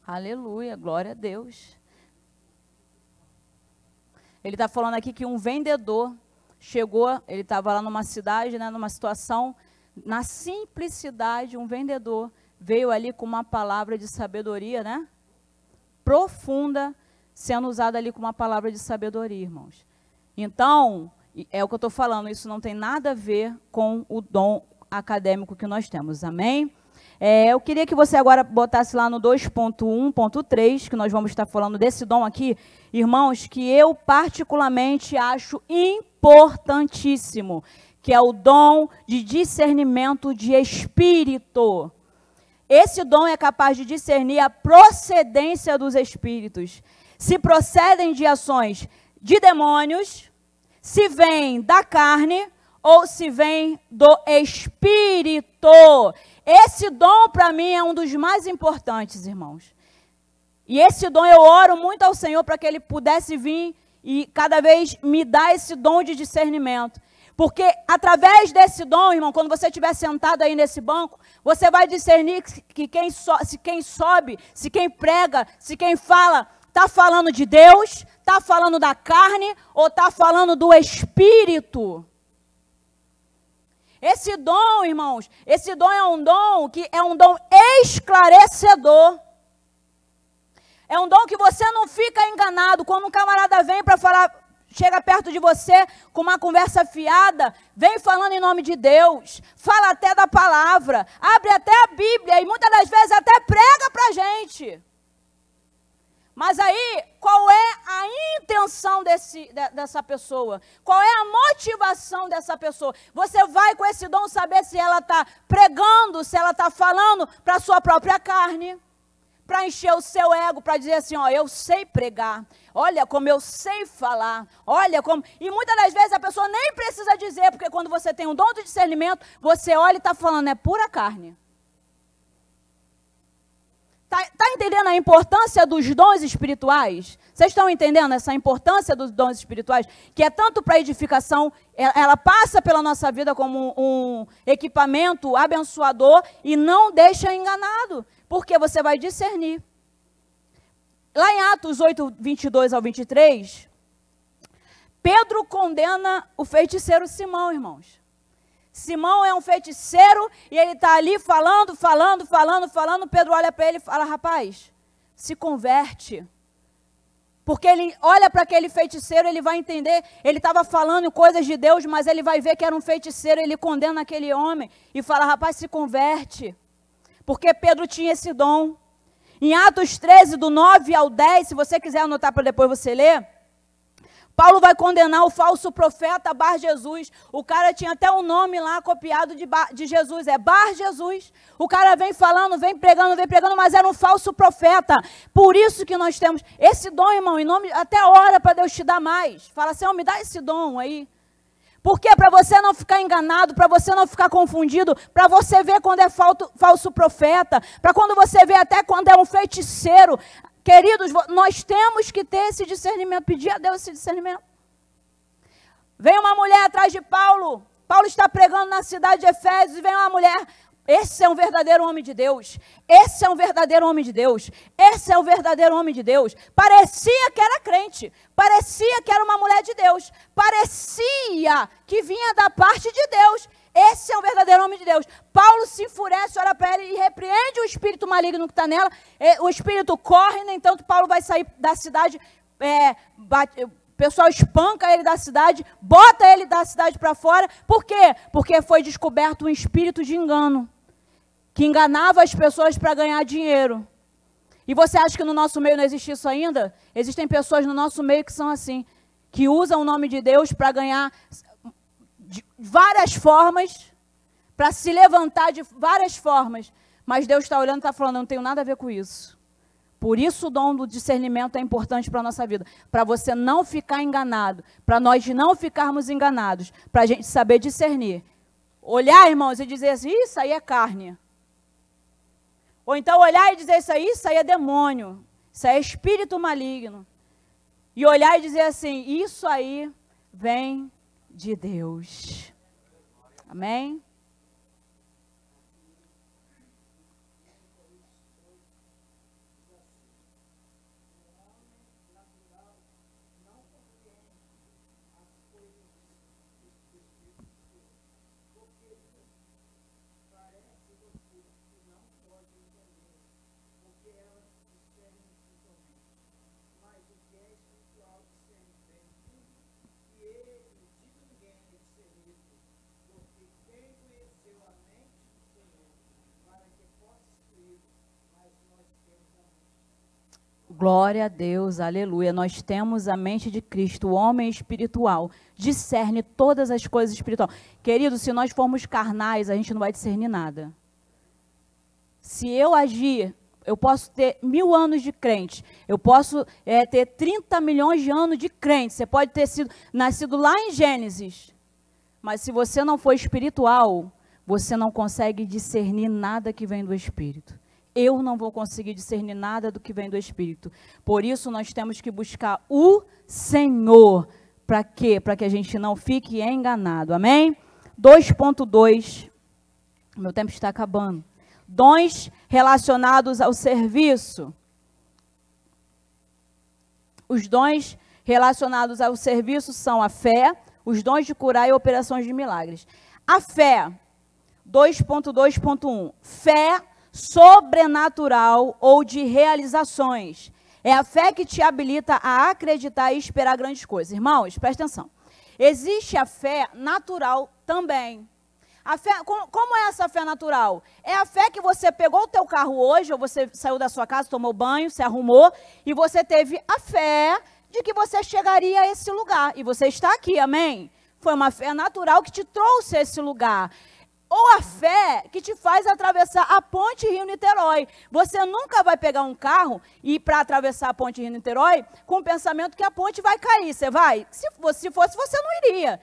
Aleluia, glória a Deus. Ele está falando aqui que um vendedor chegou, ele estava lá numa cidade, né, numa situação, na simplicidade, um vendedor veio ali com uma palavra de sabedoria, né? Profunda, sendo usada ali com uma palavra de sabedoria, irmãos. Então, é o que eu estou falando, isso não tem nada a ver com o dom acadêmico que nós temos, amém? Eu queria que você agora botasse lá no 2.1.3, que nós vamos estar falando desse dom aqui, irmãos, que eu particularmente acho importantíssimo, que é o dom de discernimento de espírito. Esse dom é capaz de discernir a procedência dos espíritos, se procedem de ações de demônios, se vem da carne ou se vem do espírito. Esse dom, para mim, é um dos mais importantes, irmãos. E esse dom, eu oro muito ao Senhor para que Ele pudesse vir e cada vez me dar esse dom de discernimento. Porque através desse dom, irmão, quando você estiver sentado aí nesse banco, você vai discernir que se quem sobe, se quem prega, se quem fala, está falando de Deus, está falando da carne ou está falando do Espírito. Esse dom, irmãos, esse dom é um dom que é um dom esclarecedor. É um dom que você não fica enganado. Quando um camarada vem para falar, chega perto de você com uma conversa fiada, vem falando em nome de Deus, fala até da palavra, abre até a Bíblia e muitas das vezes até prega para a gente. Mas aí, qual é a intenção dessa pessoa? Qual é a motivação dessa pessoa? Você vai com esse dom saber se ela está pregando, se ela está falando para a sua própria carne, para encher o seu ego, para dizer assim, ó, eu sei pregar, olha como eu sei falar, olha como... E muitas das vezes a pessoa nem precisa dizer, porque quando você tem um dom de discernimento, você olha e está falando, é pura carne. Tá entendendo a importância dos dons espirituais? Vocês estão entendendo essa importância dos dons espirituais? Que é tanto para edificação, ela passa pela nossa vida como um equipamento abençoador e não deixa enganado, porque você vai discernir. Lá em Atos 8, 22 ao 23, Pedro condena o feiticeiro Simão, irmãos. Simão é um feiticeiro e ele está ali falando. Pedro olha para ele e fala, rapaz, se converte. Porque ele olha para aquele feiticeiro, ele vai entender, ele estava falando coisas de Deus, mas ele vai ver que era um feiticeiro, ele condena aquele homem e fala, rapaz, se converte. Porque Pedro tinha esse dom. Em Atos 13, do 9 ao 10, se você quiser anotar para depois você ler, Paulo vai condenar o falso profeta Bar Jesus. O cara tinha até um nome lá copiado de Jesus, é Bar Jesus. O cara vem falando, vem pregando, mas era um falso profeta. Por isso que nós temos esse dom, irmão, em nome, até ora para Deus te dar mais. Fala, Senhor, me dá esse dom aí. Por quê? Para você não ficar enganado, para você não ficar confundido, para você ver quando é falso profeta, para quando você vê até quando é um feiticeiro. Queridos, nós temos que ter esse discernimento, pedir a Deus esse discernimento. Vem uma mulher atrás de Paulo. Paulo está pregando na cidade de Efésios e vem uma mulher. Esse é um verdadeiro homem de Deus. Esse é um verdadeiro homem de Deus. Esse é o verdadeiro homem de Deus. Parecia que era crente. Parecia que era uma mulher de Deus. Parecia que vinha da parte de Deus. Esse é o verdadeiro homem de Deus. Paulo se enfurece, olha para ele e repreende o espírito maligno que está nela. O espírito corre, no entanto, Paulo vai sair da cidade, o pessoal espanca ele da cidade, bota ele da cidade para fora. Por quê? Porque foi descoberto um espírito de engano, que enganava as pessoas para ganhar dinheiro. E você acha que no nosso meio não existe isso ainda? Existem pessoas no nosso meio que são assim, que usam o nome de Deus para ganhar de várias formas, para se levantar de várias formas, mas Deus está olhando e está falando, eu não tenho nada a ver com isso. Por isso o dom do discernimento é importante para a nossa vida, para você não ficar enganado, para nós não ficarmos enganados, para a gente saber discernir. Olhar, irmãos, e dizer assim, isso aí é carne. Ou então olhar e dizer isso aí é demônio, isso aí é espírito maligno. E olhar e dizer assim, isso aí vem de Deus. Amém? Glória a Deus, aleluia. Nós temos a mente de Cristo, o homem espiritual, discerne todas as coisas espirituais. Querido, se nós formos carnais, a gente não vai discernir nada. Se eu agir, eu posso ter 1000 anos de crente, eu posso ter 30 milhões de anos de crente, você pode ter nascido lá em Gênesis, mas se você não for espiritual, você não consegue discernir nada que vem do Espírito. Eu não vou conseguir discernir nada do que vem do Espírito. Por isso, nós temos que buscar o Senhor. Para quê? Para que a gente não fique enganado. Amém? 2.2. Meu tempo está acabando. Dons relacionados ao serviço. Os dons relacionados ao serviço são a fé, os dons de curar e operações de milagres. A fé, 2.2.1. Fé sobrenatural ou de realizações. É a fé que te habilita a acreditar e esperar grandes coisas. Irmãos, presta atenção. Existe a fé natural também. A fé, como é essa fé natural? É a fé que você pegou o teu carro hoje, ou você saiu da sua casa, tomou banho, se arrumou, e você teve a fé de que você chegaria a esse lugar. E você está aqui, amém? Foi uma fé natural que te trouxe a esse lugar. Ou a fé que te faz atravessar a ponte Rio-Niterói. Você nunca vai pegar um carro e ir para atravessar a ponte Rio-Niterói com o pensamento que a ponte vai cair. Você vai? Se fosse, você não iria.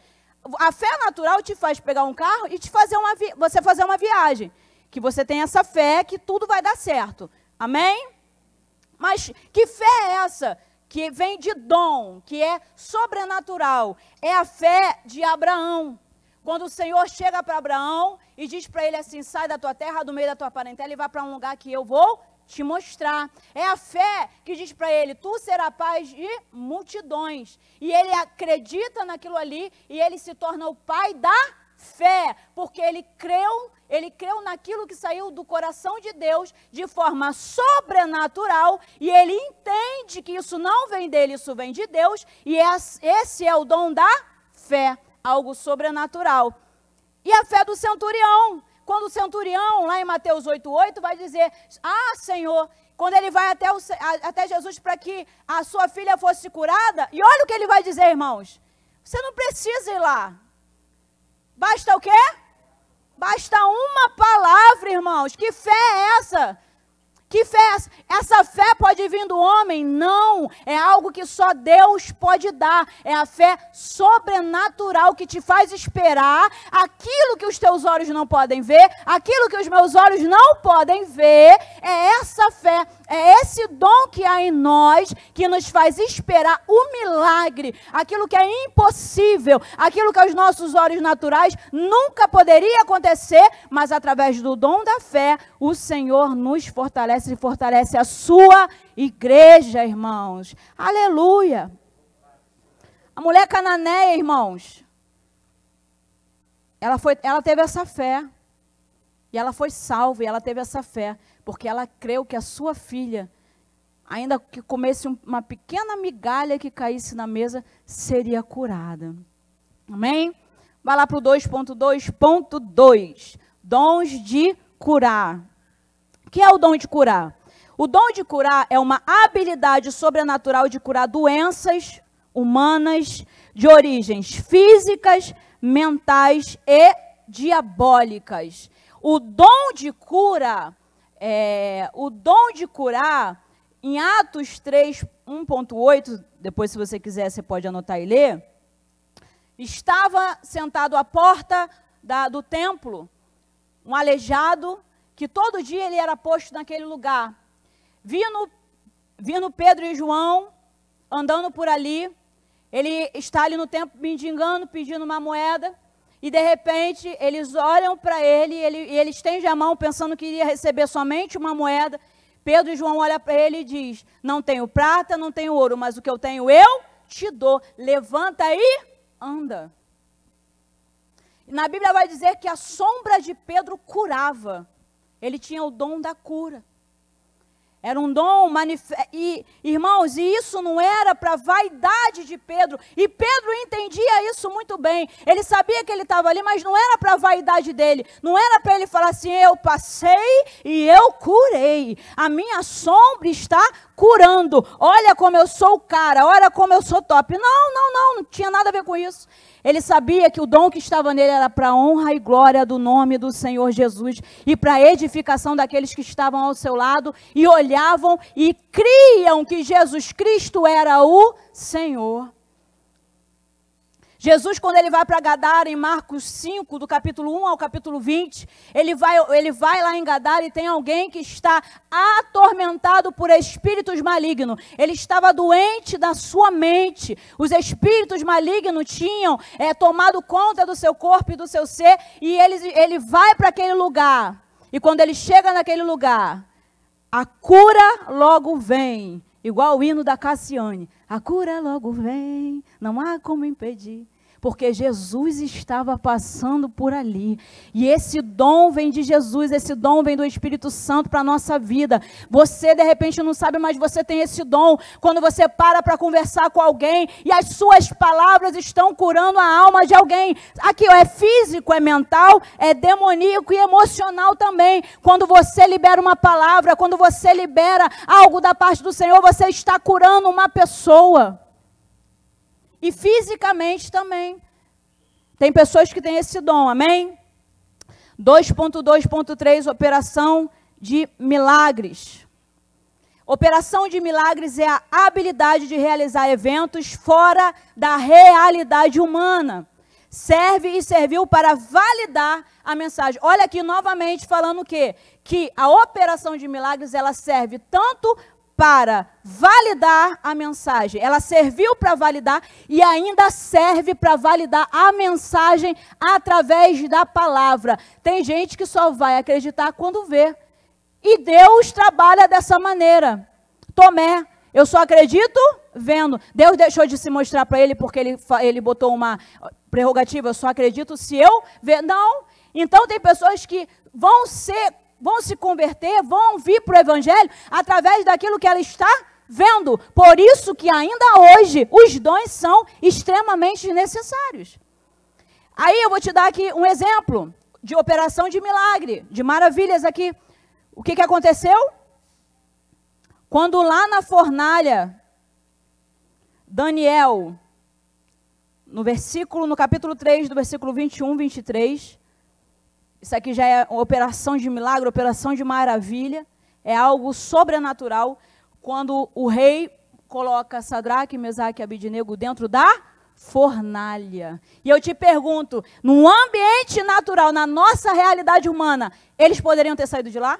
A fé natural te faz pegar um carro e te fazer você fazer uma viagem. Que você tem essa fé que tudo vai dar certo. Amém? Mas que fé é essa? Que vem de dom, que é sobrenatural. É a fé de Abraão. Quando o Senhor chega para Abraão e diz para ele assim, sai da tua terra, do meio da tua parentela e vai para um lugar que eu vou te mostrar. É a fé que diz para ele, tu serás pai de multidões. E ele acredita naquilo ali e ele se torna o pai da fé, porque ele creu naquilo que saiu do coração de Deus de forma sobrenatural e ele entende que isso não vem dele, isso vem de Deus e esse é o dom da fé. Algo sobrenatural. E a fé do centurião. Quando o centurião, lá em Mateus 8:8, vai dizer, Senhor, quando ele vai até Jesus para que a sua filha fosse curada, e olha o que ele vai dizer, irmãos. Você não precisa ir lá. Basta o quê? Basta uma palavra, irmãos. Que fé é essa? Que fé é essa? Essa fé pode vir do homem? Não, é algo que só Deus pode dar. É a fé sobrenatural que te faz esperar aquilo que os teus olhos não podem ver, aquilo que os meus olhos não podem ver. É essa fé, é esse dom que há em nós que nos faz esperar o milagre, aquilo que é impossível, aquilo que aos nossos olhos naturais nunca poderia acontecer, mas através do dom da fé, o Senhor nos fortalece e fortalece a sua igreja, irmãos. Aleluia. A mulher cananeia, irmãos, ela teve essa fé. E ela foi salva, e ela teve essa fé, porque ela creu que a sua filha, ainda que comesse uma pequena migalha que caísse na mesa, seria curada. Amém? Vai lá para o 2.2.2. Dons de curar. O que é o dom de curar? O dom de curar é uma habilidade sobrenatural de curar doenças humanas de origens físicas, mentais e diabólicas. O dom de curar, em Atos 3:1.8, depois se você quiser você pode anotar e ler, estava sentado à porta do templo, um aleijado, que todo dia ele era posto naquele lugar. Vindo Pedro e João, andando por ali, ele está ali no templo mendigando, pedindo uma moeda, e de repente eles olham para ele, e ele estende a mão pensando que iria receber somente uma moeda. Pedro e João olham para ele e diz, não tenho prata, não tenho ouro, mas o que eu tenho eu te dou, levanta e anda. E na Bíblia vai dizer que a sombra de Pedro curava. Ele tinha o dom da cura. Era um dom irmãos, e isso não era para a vaidade de Pedro. E Pedro entendia isso muito bem. Ele sabia que ele estava ali, mas não era para a vaidade dele. Não era para ele falar assim, eu passei e eu curei. A minha sombra está curando. Olha como eu sou o cara, olha como eu sou top. Não tinha nada a ver com isso. Ele sabia que o dom que estava nele era para a honra e glória do nome do Senhor Jesus e para a edificação daqueles que estavam ao seu lado e olhavam e criam que Jesus Cristo era o Senhor. Jesus, quando ele vai para Gadara, em Marcos 5, do capítulo 1 ao capítulo 20, ele vai lá em Gadara e tem alguém que está atormentado por espíritos malignos. Ele estava doente da sua mente. Os espíritos malignos tinham tomado conta do seu corpo e do seu ser, e ele vai para aquele lugar. E quando ele chega naquele lugar, a cura logo vem. Igual o hino da Cassiane. A cura logo vem, não há como impedir. Porque Jesus estava passando por ali. E esse dom vem de Jesus, esse dom vem do Espírito Santo para a nossa vida. Você, de repente, não sabe, mas você tem esse dom. Quando você para conversar com alguém e as suas palavras estão curando a alma de alguém. Aqui, ó, é físico, é mental, é demoníaco e emocional também. Quando você libera uma palavra, quando você libera algo da parte do Senhor, você está curando uma pessoa. E fisicamente também. Tem pessoas que têm esse dom, amém? 2.2.3, operação de milagres. Operação de milagres é a habilidade de realizar eventos fora da realidade humana. Serve e serviu para validar a mensagem. Olha aqui novamente falando o quê? Que a operação de milagres, ela serve tanto para validar a mensagem. Ela serviu para validar e ainda serve para validar a mensagem através da palavra. Tem gente que só vai acreditar quando vê. E Deus trabalha dessa maneira. Tomé, eu só acredito vendo. Deus deixou de se mostrar para ele porque ele botou uma prerrogativa, eu só acredito se eu ver. Não. Então tem pessoas que vão se converter, vão vir para o Evangelho através daquilo que ela está vendo. Por isso que ainda hoje os dons são extremamente necessários. Aí eu vou te dar aqui um exemplo de operação de milagre, de maravilhas aqui. O que aconteceu? Quando lá na fornalha, Daniel, no capítulo 3, do versículo 21, 23, isso aqui já é uma operação de milagre, operação de maravilha, é algo sobrenatural, quando o rei coloca Sadraque, Mesaque e Abidnego dentro da fornalha. E eu te pergunto, no ambiente natural, na nossa realidade humana, eles poderiam ter saído de lá?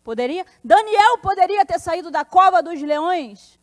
Poderia? Daniel poderia ter saído da cova dos leões?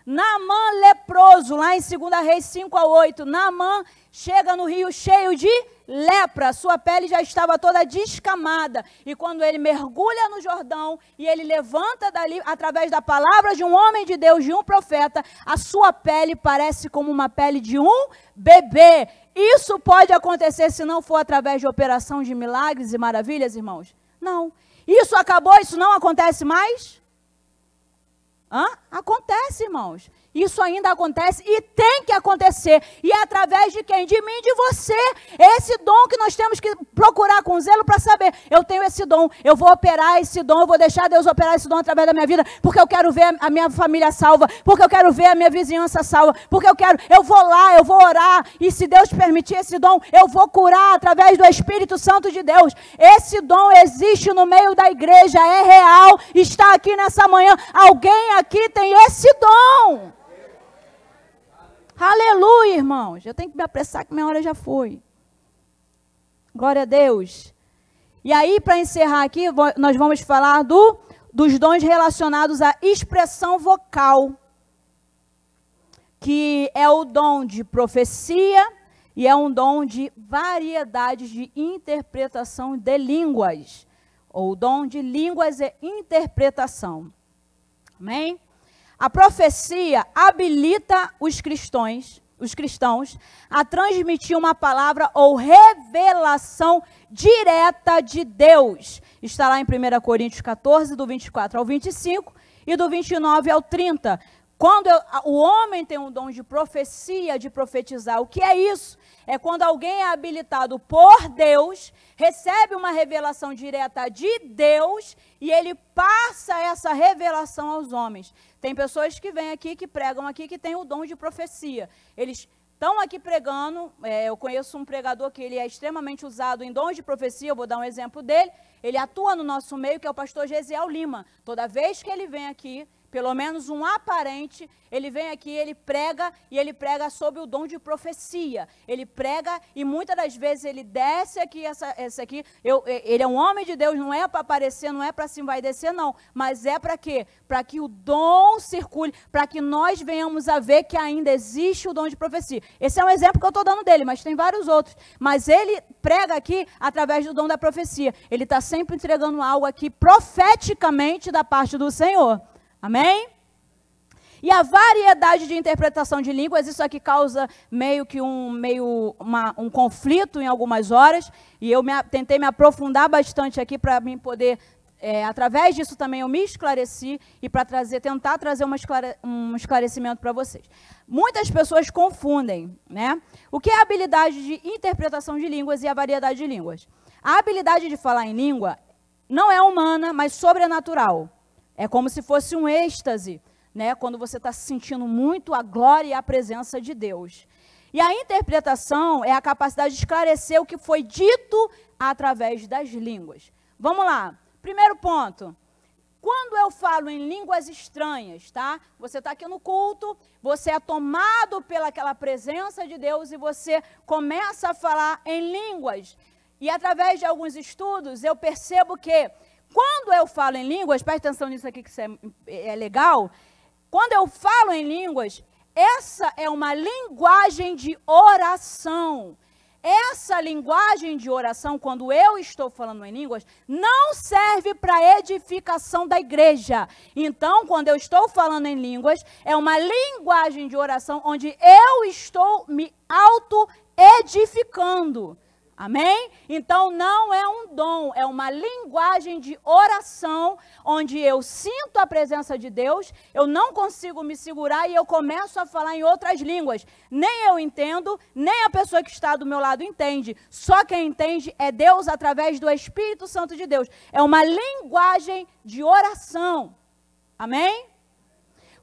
Naamã leproso, lá em 2 Reis 5:8, Naamã chega no rio cheio de lepra, sua pele já estava toda descamada, e quando ele mergulha no Jordão, e ele levanta dali, através da palavra de um homem de Deus, de um profeta, a sua pele parece como uma pele de um bebê. Isso pode acontecer se não for através de operação de milagres e maravilhas, irmãos? Não. Isso acabou, isso não acontece mais? Acontece, irmãos. Isso ainda acontece e tem que acontecer. E é através de quem? De mim e de você. Esse dom que nós temos que procurar com zelo para saber. Eu tenho esse dom, eu vou operar esse dom, eu vou deixar Deus operar esse dom através da minha vida, porque eu quero ver a minha família salva, porque eu quero ver a minha vizinhança salva, porque eu vou lá, eu vou orar, e se Deus permitir esse dom, eu vou curar através do Espírito Santo de Deus. Esse dom existe no meio da igreja, é real, está aqui nessa manhã. Alguém aqui tem esse dom. Aleluia, irmãos. Eu tenho que me apressar que minha hora já foi. Glória a Deus. E aí, para encerrar aqui, nós vamos falar dos dons relacionados à expressão vocal, que é o dom de profecia e é um dom de variedades de interpretação de línguas, ou o dom de línguas e interpretação. Amém? A profecia habilita os cristãos a transmitir uma palavra ou revelação direta de Deus. Está lá em 1 Coríntios 14, do 24 ao 25 e do 29 ao 30. Quando o homem tem um dom de profecia, de profetizar, o que é isso? É quando alguém é habilitado por Deus, recebe uma revelação direta de Deus e ele passa essa revelação aos homens. Tem pessoas que vêm aqui, que pregam aqui, que têm o dom de profecia. Eles estão aqui pregando, eu conheço um pregador que ele é extremamente usado em dons de profecia, eu vou dar um exemplo dele. Ele atua no nosso meio, que é o pastor Gesiel Lima. Toda vez que ele vem aqui, pelo menos um aparente, ele vem aqui, ele prega sobre o dom de profecia. Ele prega e muitas das vezes ele desce aqui, ele é um homem de Deus, não é para aparecer, não é para se envaidecer, não. Mas é para quê? Para que o dom circule, para que nós venhamos a ver que ainda existe o dom de profecia. Esse é um exemplo que eu estou dando dele, mas tem vários outros. Mas ele prega aqui através do dom da profecia. Ele está sempre entregando algo aqui profeticamente da parte do Senhor. Amém? E a variedade de interpretação de línguas, isso aqui causa meio que um conflito em algumas horas, e eu tentei me aprofundar bastante aqui para mim poder, através disso também eu me esclareci, e para tentar trazer um esclarecimento para vocês. Muitas pessoas confundem, né? O que é a habilidade de interpretação de línguas e a variedade de línguas? A habilidade de falar em língua não é humana, mas sobrenatural. É como se fosse um êxtase, né, quando você está sentindo muito a glória e a presença de Deus. E a interpretação é a capacidade de esclarecer o que foi dito através das línguas. Vamos lá. Primeiro ponto. Quando eu falo em línguas estranhas, tá? Você está aqui no culto, você é tomado pelaquela presença de Deus e você começa a falar em línguas. E através de alguns estudos, eu percebo que quando eu falo em línguas, presta atenção nisso aqui que isso é legal. Quando eu falo em línguas, essa é uma linguagem de oração. Essa linguagem de oração, quando eu estou falando em línguas, não serve para edificação da igreja. Então, quando eu estou falando em línguas, é uma linguagem de oração onde eu estou me auto-edificando. Amém? Então, não é um dom, é uma linguagem de oração, onde eu sinto a presença de Deus, eu não consigo me segurar e eu começo a falar em outras línguas. Nem eu entendo, nem a pessoa que está do meu lado entende. Só quem entende é Deus através do Espírito Santo de Deus. É uma linguagem de oração. Amém?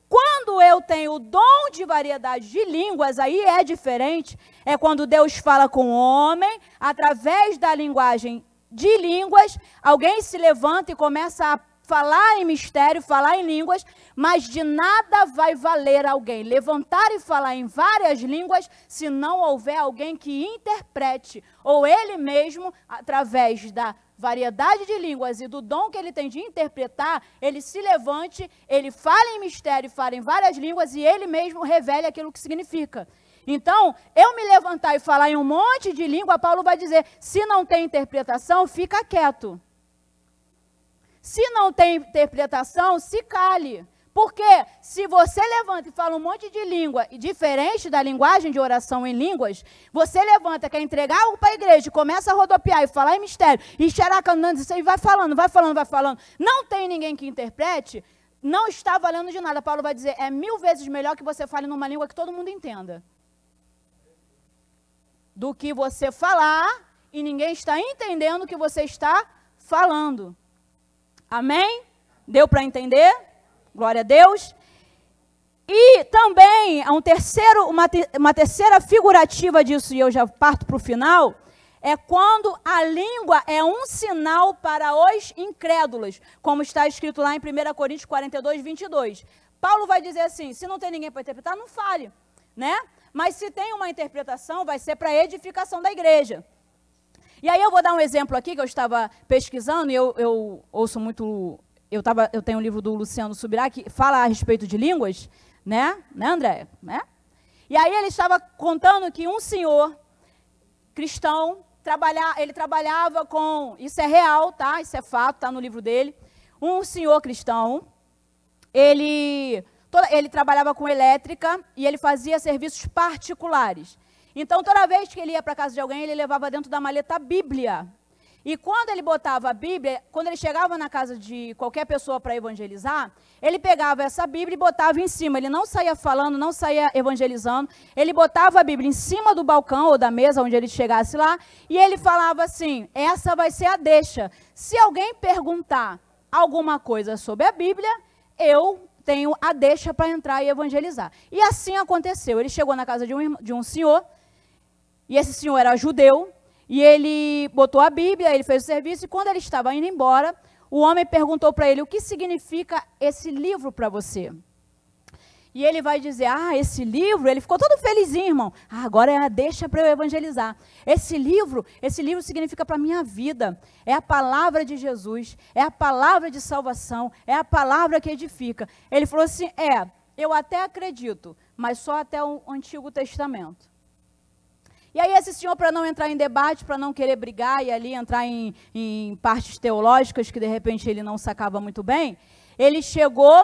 Quando eu tenho o dom de variedade de línguas, aí é diferente. É quando Deus fala com o homem, através da linguagem de línguas, alguém se levanta e começa a falar em mistério, falar em línguas, mas de nada vai valer alguém levantar e falar em várias línguas se não houver alguém que interprete, ou ele mesmo, através da variedade de línguas e do dom que ele tem de interpretar, ele se levante, ele fala em mistério, fala em várias línguas e ele mesmo revele aquilo que significa. Então, eu me levantar e falar em um monte de língua, Paulo vai dizer, se não tem interpretação, fica quieto. Se não tem interpretação, se cale. Porque se você levanta e fala um monte de língua, diferente da linguagem de oração em línguas, você levanta, quer entregar algo para a igreja, começa a rodopiar e falar em mistério, e xeracanando, e vai falando, não tem ninguém que interprete, não está valendo de nada. Paulo vai dizer, é 1000 vezes melhor que você fale numa língua que todo mundo entenda, do que você falar e ninguém está entendendo o que você está falando. Amém? Deu para entender? Glória a Deus. E também, uma terceira figurativa disso, e eu já parto para o final, é quando a língua é um sinal para os incrédulos, como está escrito lá em 1 Coríntios 42, 22. Paulo vai dizer assim, se não tem ninguém para interpretar, não fale, né? Mas se tem uma interpretação, vai ser para a edificação da igreja. E aí eu vou dar um exemplo aqui, que eu estava pesquisando, e eu ouço muito... Eu tenho um livro do Luciano Subirá, que fala a respeito de línguas, né, André? Né? E aí ele estava contando que um senhor cristão, ele trabalhava com... Isso é real, tá? Isso é fato, tá no livro dele. Um senhor cristão, ele trabalhava com elétrica e ele fazia serviços particulares. Então, toda vez que ele ia para a casa de alguém, ele levava dentro da maleta a Bíblia. E quando ele botava a Bíblia, quando ele chegava na casa de qualquer pessoa para evangelizar, ele pegava essa Bíblia e botava em cima. Ele não saía falando, não saía evangelizando. Ele botava a Bíblia em cima do balcão ou da mesa onde ele chegasse lá. E ele falava assim, essa vai ser a deixa. Se alguém perguntar alguma coisa sobre a Bíblia, eu tenho a deixa para entrar e evangelizar. E assim aconteceu. Ele chegou na casa de um senhor, e esse senhor era judeu, e ele botou a Bíblia, ele fez o serviço, e quando ele estava indo embora, o homem perguntou para ele, o que significa esse livro para você? E ele vai dizer, esse livro, ele ficou todo felizinho, irmão. Agora é a deixa para eu evangelizar. Esse livro significa para a minha vida. É a palavra de Jesus, é a palavra de salvação, é a palavra que edifica. Ele falou assim, eu até acredito, mas só até o Antigo Testamento. E aí esse senhor, para não entrar em debate, para não querer brigar e ali entrar em partes teológicas que de repente ele não sacava muito bem, ele chegou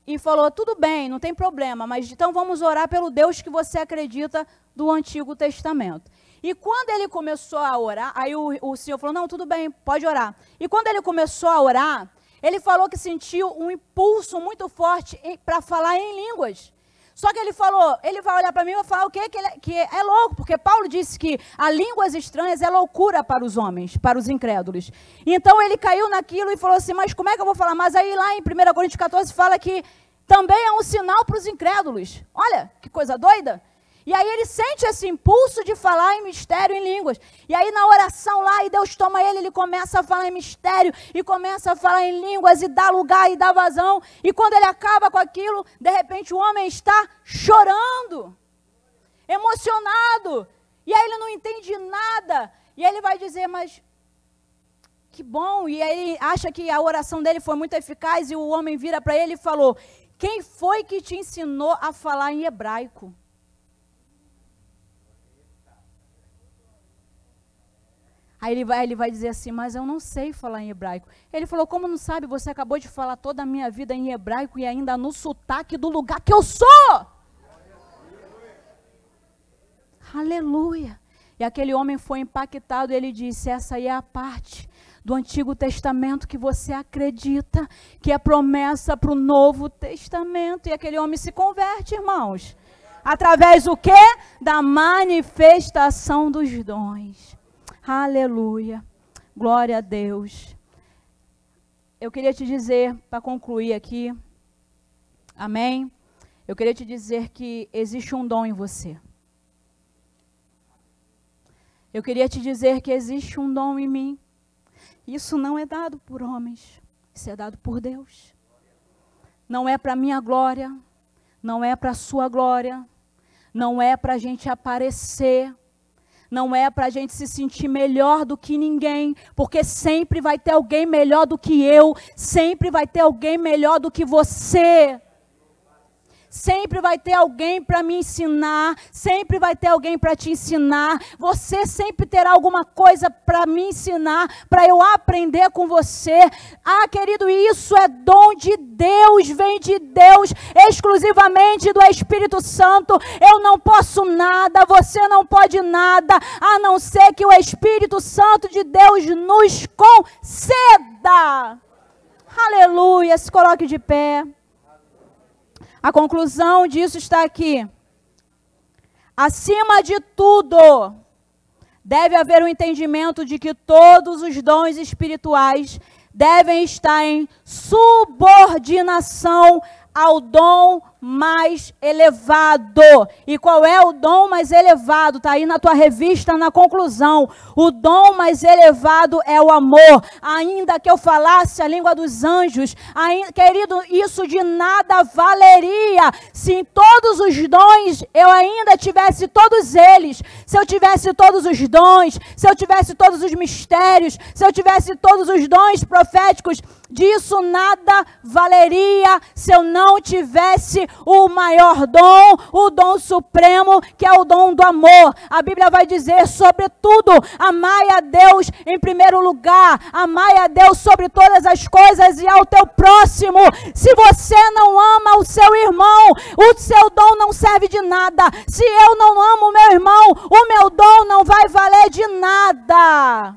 e falou, tudo bem, não tem problema, mas então vamos orar pelo Deus que você acredita do Antigo Testamento. E quando ele começou a orar, aí o Senhor falou, não, tudo bem, pode orar. E quando ele começou a orar, ele falou que sentiu um impulso muito forte para falar em línguas. Só que ele falou, ele vai olhar para mim e vai falar o quê? Que é louco, porque Paulo disse que a línguas estranhas é loucura para os homens, para os incrédulos. Então ele caiu naquilo e falou assim, mas como é que eu vou falar? Mas aí lá em 1 Coríntios 14 fala que também é um sinal para os incrédulos. Olha, que coisa doida. E aí ele sente esse impulso de falar em mistério, em línguas. E aí na oração lá, e Deus toma ele começa a falar em mistério, e começa a falar em línguas, e dá lugar, e dá vazão. E quando ele acaba com aquilo, de repente o homem está chorando, emocionado. E aí ele não entende nada. E aí ele vai dizer, mas que bom. E aí ele acha que a oração dele foi muito eficaz, e o homem vira para ele e falou, quem foi que te ensinou a falar em hebraico? Aí ele vai dizer assim, mas eu não sei falar em hebraico. Ele falou, como não sabe? Você acabou de falar toda a minha vida em hebraico e ainda no sotaque do lugar que eu sou. Aleluia. E aquele homem foi impactado e ele disse, essa aí é a parte do Antigo Testamento que você acredita, que é promessa para o Novo Testamento. E aquele homem se converte, irmãos. Através do quê? Da manifestação dos dons. Aleluia, glória a Deus. Eu queria te dizer, para concluir aqui, amém? Eu queria te dizer que existe um dom em você. Eu queria te dizer que existe um dom em mim. Isso não é dado por homens, isso é dado por Deus. Não é para minha glória, não é para a sua glória, não é para a gente aparecer, não é para a gente se sentir melhor do que ninguém, porque sempre vai ter alguém melhor do que eu, sempre vai ter alguém melhor do que você. Sempre vai ter alguém para me ensinar, sempre vai ter alguém para te ensinar, você sempre terá alguma coisa para me ensinar, para eu aprender com você. Ah, querido, isso é dom de Deus, vem de Deus, exclusivamente do Espírito Santo. Eu não posso nada, você não pode nada, a não ser que o Espírito Santo de Deus nos conceda. Aleluia, se coloque de pé. A conclusão disso está aqui. Acima de tudo, deve haver um entendimento de que todos os dons espirituais devem estar em subordinação ao dom mais elevado. E qual é o dom mais elevado? Está aí na tua revista, na conclusão. O dom mais elevado é o amor. Ainda que eu falasse a língua dos anjos, querido, isso de nada valeria se em todos os dons eu ainda tivesse todos eles. Se eu tivesse todos os dons, se eu tivesse todos os mistérios, se eu tivesse todos os dons proféticos, disso nada valeria se eu não tivesse o maior dom, o dom supremo, que é o dom do amor. A Bíblia vai dizer, sobretudo, amai a Deus em primeiro lugar, amai a Deus sobre todas as coisas e ao teu próximo. Se você não ama o seu irmão, o seu dom não serve de nada. Se eu não amo o meu irmão, o meu dom não vai valer de nada.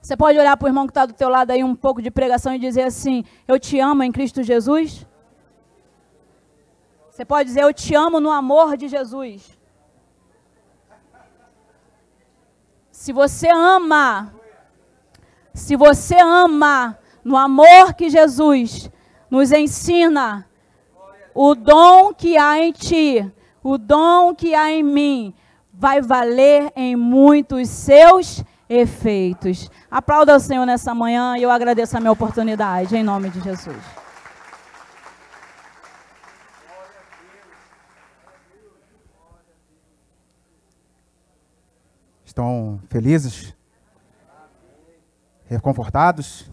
Você pode olhar para o irmão que está do teu lado aí, um pouco de pregação, e dizer assim, eu te amo em Cristo Jesus? Você pode dizer, eu te amo no amor de Jesus. Se você ama no amor que Jesus nos ensina, o dom que há em ti, o dom que há em mim, vai valer em muitos seus efeitos. Aplauda o Senhor nessa manhã e eu agradeço a minha oportunidade, em nome de Jesus. Estão felizes? Reconfortados?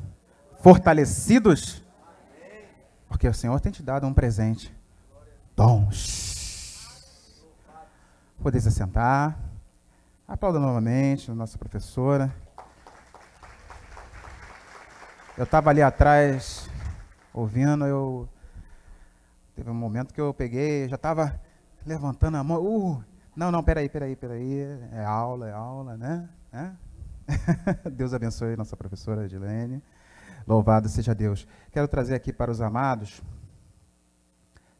Fortalecidos? Porque o Senhor tem te dado um presente. Dons. Poder se assentar. Aplauda novamente a nossa professora. Eu estava ali atrás, ouvindo, teve um momento que eu peguei, já estava levantando a mão. Não, peraí. É aula, né? Deus abençoe nossa professora Edilene. Louvado seja Deus. Quero trazer aqui para os amados,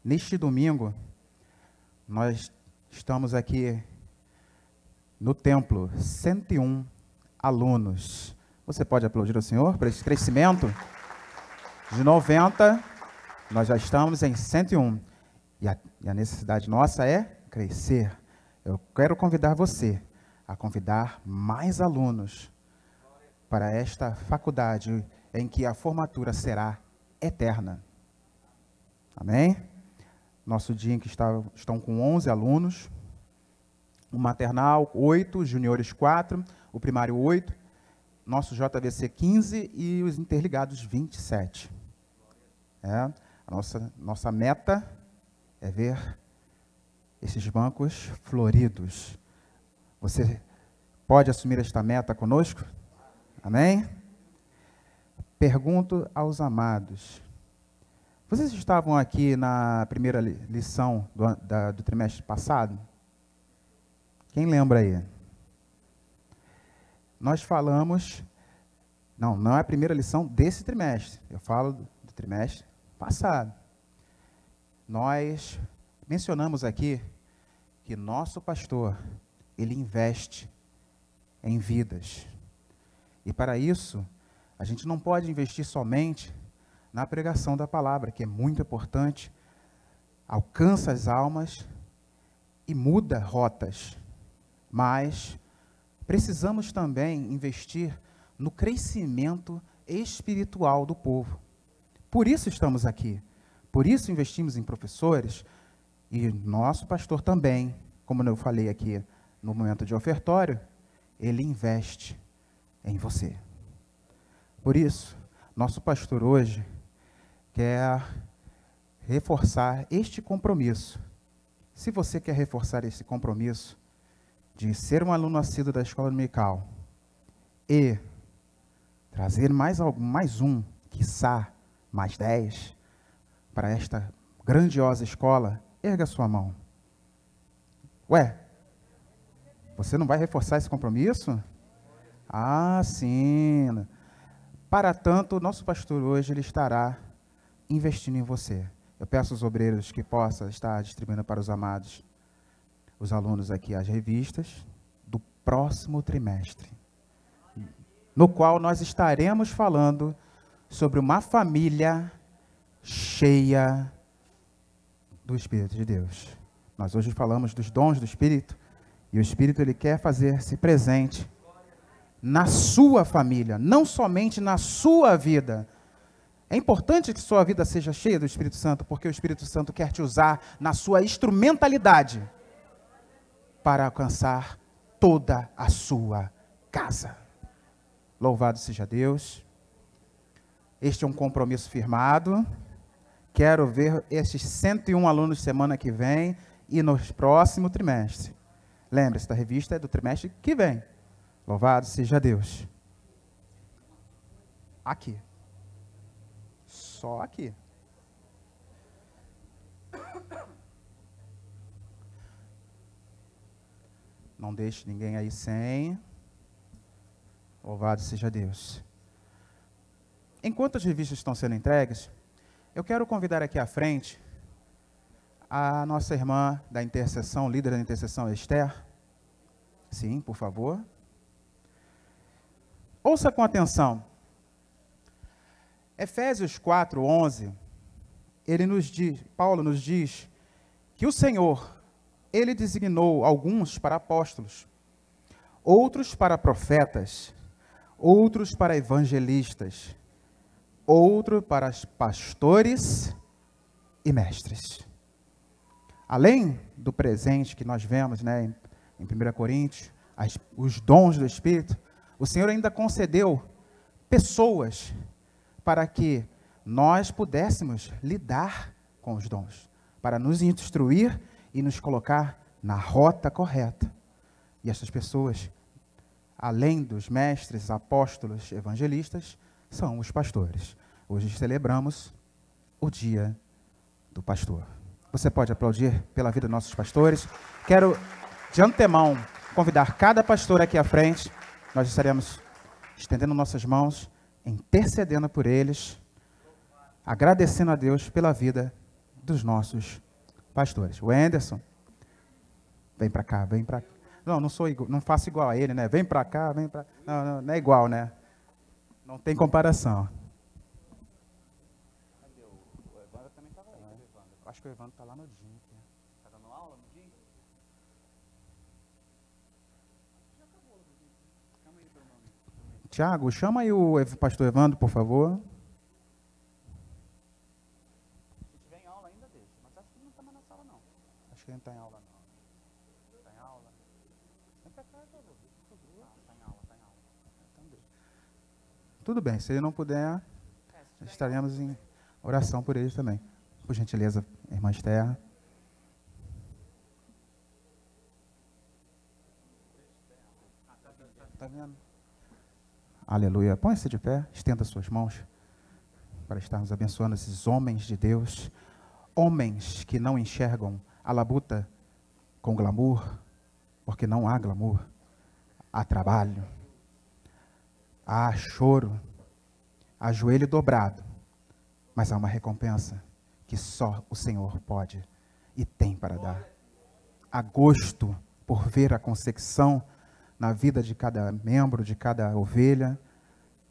neste domingo, nós estamos aqui no templo, 101 alunos. Você pode aplaudir ao Senhor por esse crescimento? De 90, nós já estamos em 101. E a necessidade nossa é crescer. Eu quero convidar você a convidar mais alunos para esta faculdade em que a formatura será eterna. Amém? Nosso dia em que estão com 11 alunos, o maternal 8, juniores 4, o primário 8, nosso JVC 15 e os interligados 27. A nossa meta é ver esses bancos floridos. Você pode assumir esta meta conosco? Amém? Pergunto aos amados. Vocês estavam aqui na primeira lição do trimestre passado? Quem lembra aí? Nós falamos... Não é a primeira lição desse trimestre. Eu falo do trimestre passado. Nós mencionamos aqui que nosso pastor, ele investe em vidas. E para isso, a gente não pode investir somente na pregação da palavra, que é muito importante, alcança as almas e muda rotas. Mas precisamos também investir no crescimento espiritual do povo. Por isso estamos aqui. Por isso investimos em professores e nosso pastor também, como eu falei aqui no momento de ofertório, ele investe em você. Por isso, nosso pastor hoje quer reforçar este compromisso. Se você quer reforçar esse compromisso de ser um aluno assíduo da escola dominical e trazer mais um, quiçá mais 10, para esta grandiosa escola, erga sua mão. Ué, você não vai reforçar esse compromisso? Ah, sim. Para tanto, nosso pastor hoje ele estará investindo em você. Eu peço aos obreiros que possam estar distribuindo para os amados, os alunos aqui, as revistas do próximo trimestre, no qual nós estaremos falando sobre uma família cheia do Espírito de Deus. Nós hoje falamos dos dons do Espírito, e o Espírito ele quer fazer-se presente na sua família, não somente na sua vida. É importante que sua vida seja cheia do Espírito Santo, porque o Espírito Santo quer te usar na sua instrumentalidade para alcançar toda a sua casa. Louvado seja Deus. Este é um compromisso firmado. Quero ver esses 101 alunos semana que vem e no próximo trimestre. Lembre-se, da revista é do trimestre que vem. Louvado seja Deus. Aqui. Só aqui. Não deixe ninguém aí sem. Louvado seja Deus. Enquanto as revistas estão sendo entregues, eu quero convidar aqui à frente a nossa irmã da intercessão, líder da intercessão, Esther. Sim, por favor. Ouça com atenção. Efésios 4:11, Paulo nos diz que o Senhor, ele designou alguns para apóstolos, outros para profetas, outros para evangelistas, outro para pastores e mestres. Além do presente que nós vemos, né, em 1 Coríntios, os dons do Espírito, o Senhor ainda concedeu pessoas para que nós pudéssemos lidar com os dons, para nos instruir e nos colocar na rota correta. E essas pessoas, além dos mestres, apóstolos, evangelistas, são os pastores. Hoje celebramos o dia do pastor. Você pode aplaudir pela vida dos nossos pastores. Quero, de antemão, convidar cada pastor aqui à frente. Nós estaremos estendendo nossas mãos, intercedendo por eles, agradecendo a Deus pela vida dos nossos pastores. O Anderson, vem para cá, vem para cá. Não faço igual a ele, né? Vem para cá, vem para... Não é igual, né? Não tem comparação. Cadê o Evandro? Também estava aí. Acho que o Evandro está lá no DIN. Está dando aula no DIN? Tiago, chama aí o pastor Evandro, por favor. Se tiver em aula ainda deixa, mas acho que ele não está mais na sala, não. Acho que ele não está em aula, não. Está em aula? Vem pra cá, por favor. Está em aula, está em aula. Então deixa. Tudo bem, se ele não puder, estaremos em oração por ele também. Por gentileza, irmã Esther. Está vendo? Aleluia. Põe-se de pé, estenda suas mãos para estarmos abençoando esses homens de Deus, homens que não enxergam a labuta com glamour, porque não há glamour, há trabalho, há choro, há joelho dobrado, mas há uma recompensa que só o Senhor pode e tem para dar. Há gosto por ver a consecução na vida de cada membro, de cada ovelha,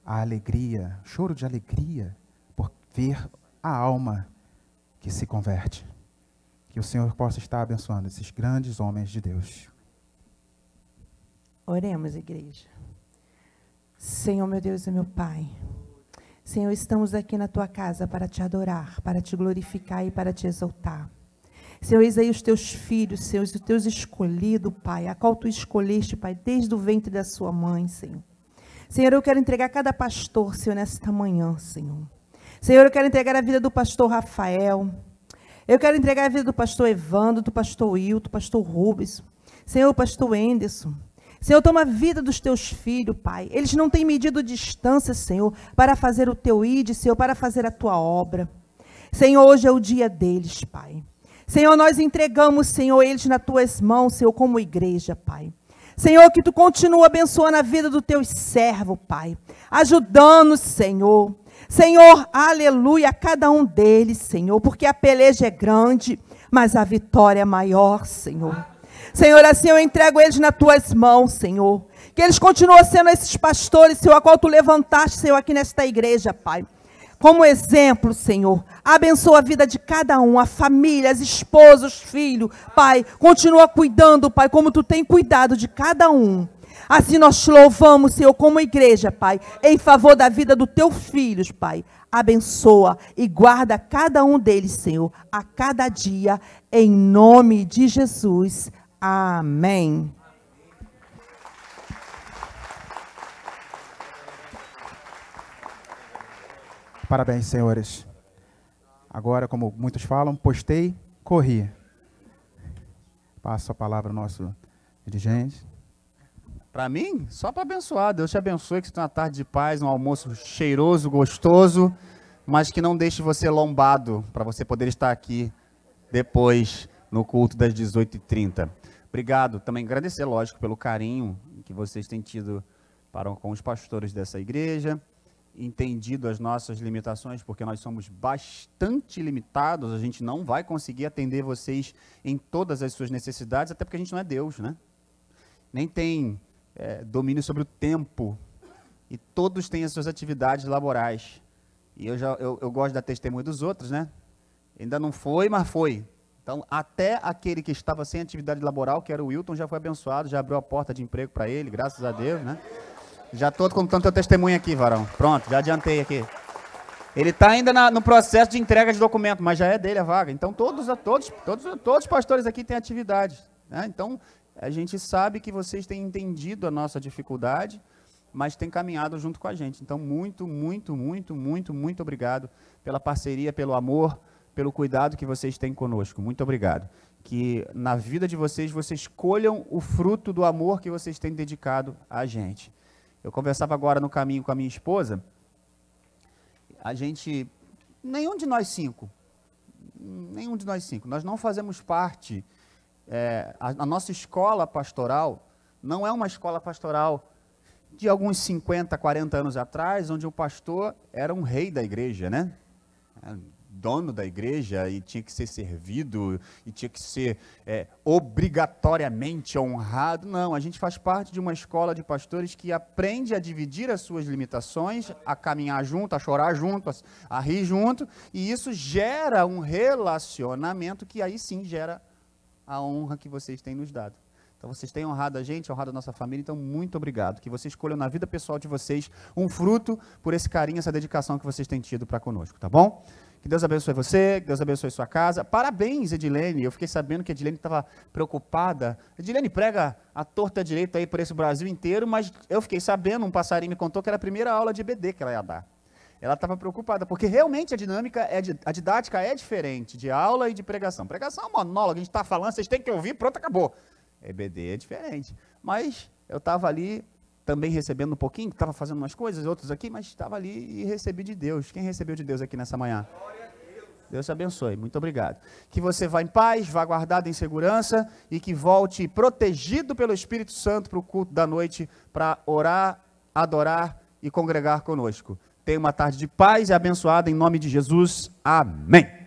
a alegria, choro de alegria por ver a alma que se converte. Que o Senhor possa estar abençoando esses grandes homens de Deus. Oremos, igreja. Senhor, meu Deus e meu Pai, Senhor, estamos aqui na Tua casa para Te adorar, para Te glorificar e para Te exaltar. Senhor, eis aí os Teus filhos, Senhor, os Teus escolhidos, Pai, a qual Tu escolheste, Pai, desde o ventre da sua mãe, Senhor. Senhor, eu quero entregar cada pastor, Senhor, nesta manhã, Senhor. Senhor, eu quero entregar a vida do pastor Rafael. Eu quero entregar a vida do pastor Evandro, do pastor Wilton, do pastor Rubens. Senhor, o pastor Anderson. Senhor, toma a vida dos Teus filhos, Pai. Eles não têm medido distância, Senhor, para fazer o Teu ID, Senhor, para fazer a Tua obra. Senhor, hoje é o dia deles, Pai. Senhor, nós entregamos, Senhor, eles nas Tuas mãos, Senhor, como igreja, Pai. Senhor, que Tu continua abençoando a vida do Teus servos, Pai. Ajudando, Senhor. Senhor, aleluia, a cada um deles, Senhor, porque a peleja é grande, mas a vitória é maior, Senhor. Senhor, assim eu entrego eles nas Tuas mãos, Senhor. Que eles continuem sendo esses pastores, Senhor, a qual Tu levantaste, Senhor, aqui nesta igreja, Pai. Como exemplo, Senhor, abençoa a vida de cada um, a família, as esposas, os filhos, Pai, continua cuidando, Pai, como Tu tem cuidado de cada um. Assim nós te louvamos, Senhor, como igreja, Pai, em favor da vida dos Teus filhos, Pai. Abençoa e guarda cada um deles, Senhor, a cada dia, em nome de Jesus. Amém. Parabéns, senhores. Agora, como muitos falam, postei, corri. Passo a palavra ao nosso dirigente. Para mim, só para abençoar. Deus te abençoe, que você tenha uma tarde de paz, um almoço cheiroso, gostoso, mas que não deixe você lombado, para você poder estar aqui depois, no culto das 18h30. Obrigado. Também agradecer, lógico, pelo carinho que vocês têm tido para com os pastores dessa igreja, entendido as nossas limitações, porque nós somos bastante limitados, a gente não vai conseguir atender vocês em todas as suas necessidades, até porque a gente não é Deus, né? Nem tem domínio sobre o tempo, e todos têm as suas atividades laborais. E eu gosto da testemunha dos outros, né? Ainda não foi, mas foi. Então, até aquele que estava sem atividade laboral, que era o Wilton, já foi abençoado, já abriu a porta de emprego para ele, graças a Deus, né? Já estou contando teu testemunho aqui, varão. Pronto, já adiantei aqui. Ele está ainda no processo de entrega de documento, mas já é dele a vaga. Então, todos os pastores aqui têm atividade, né? Então, a gente sabe que vocês têm entendido a nossa dificuldade, mas têm caminhado junto com a gente. Então, muito, muito, muito, muito, muito obrigado pela parceria, pelo amor, pelo cuidado que vocês têm conosco. Muito obrigado. Que na vida de vocês, vocês colham o fruto do amor que vocês têm dedicado a gente. Eu conversava agora no caminho com a minha esposa, a gente Nenhum de nós cinco. Nós não fazemos parte. A nossa escola pastoral não é uma escola pastoral de alguns 50, 40 anos atrás, onde o pastor era um rei da igreja, né? Dono da igreja e tinha que ser servido e tinha que ser obrigatoriamente honrado. Não, a gente faz parte de uma escola de pastores que aprende a dividir as suas limitações, a caminhar junto, a chorar junto, a rir junto, e isso gera um relacionamento que aí sim gera a honra que vocês têm nos dado. Então, vocês têm honrado a gente, honrado a nossa família, então muito obrigado. Que vocês escolham na vida pessoal de vocês um fruto por esse carinho, essa dedicação que vocês têm tido para conosco, tá bom? Que Deus abençoe você, que Deus abençoe sua casa. Parabéns, Edilene. Eu fiquei sabendo que a Edilene estava preocupada. Edilene prega a torta direito aí por esse Brasil inteiro, mas eu fiquei sabendo, um passarinho me contou que era a primeira aula de EBD que ela ia dar. Ela estava preocupada, porque realmente a didática é diferente de aula e de pregação. Pregação é um monólogo, a gente está falando, vocês têm que ouvir, pronto, acabou. EBD é diferente. Mas eu estava ali também recebendo um pouquinho, estava fazendo umas coisas, outros aqui, mas estava ali e recebi de Deus. Quem recebeu de Deus aqui nessa manhã? Deus te abençoe, muito obrigado. Que você vá em paz, vá guardado em segurança e que volte protegido pelo Espírito Santo para o culto da noite, para orar, adorar e congregar conosco. Tenha uma tarde de paz e abençoada em nome de Jesus. Amém.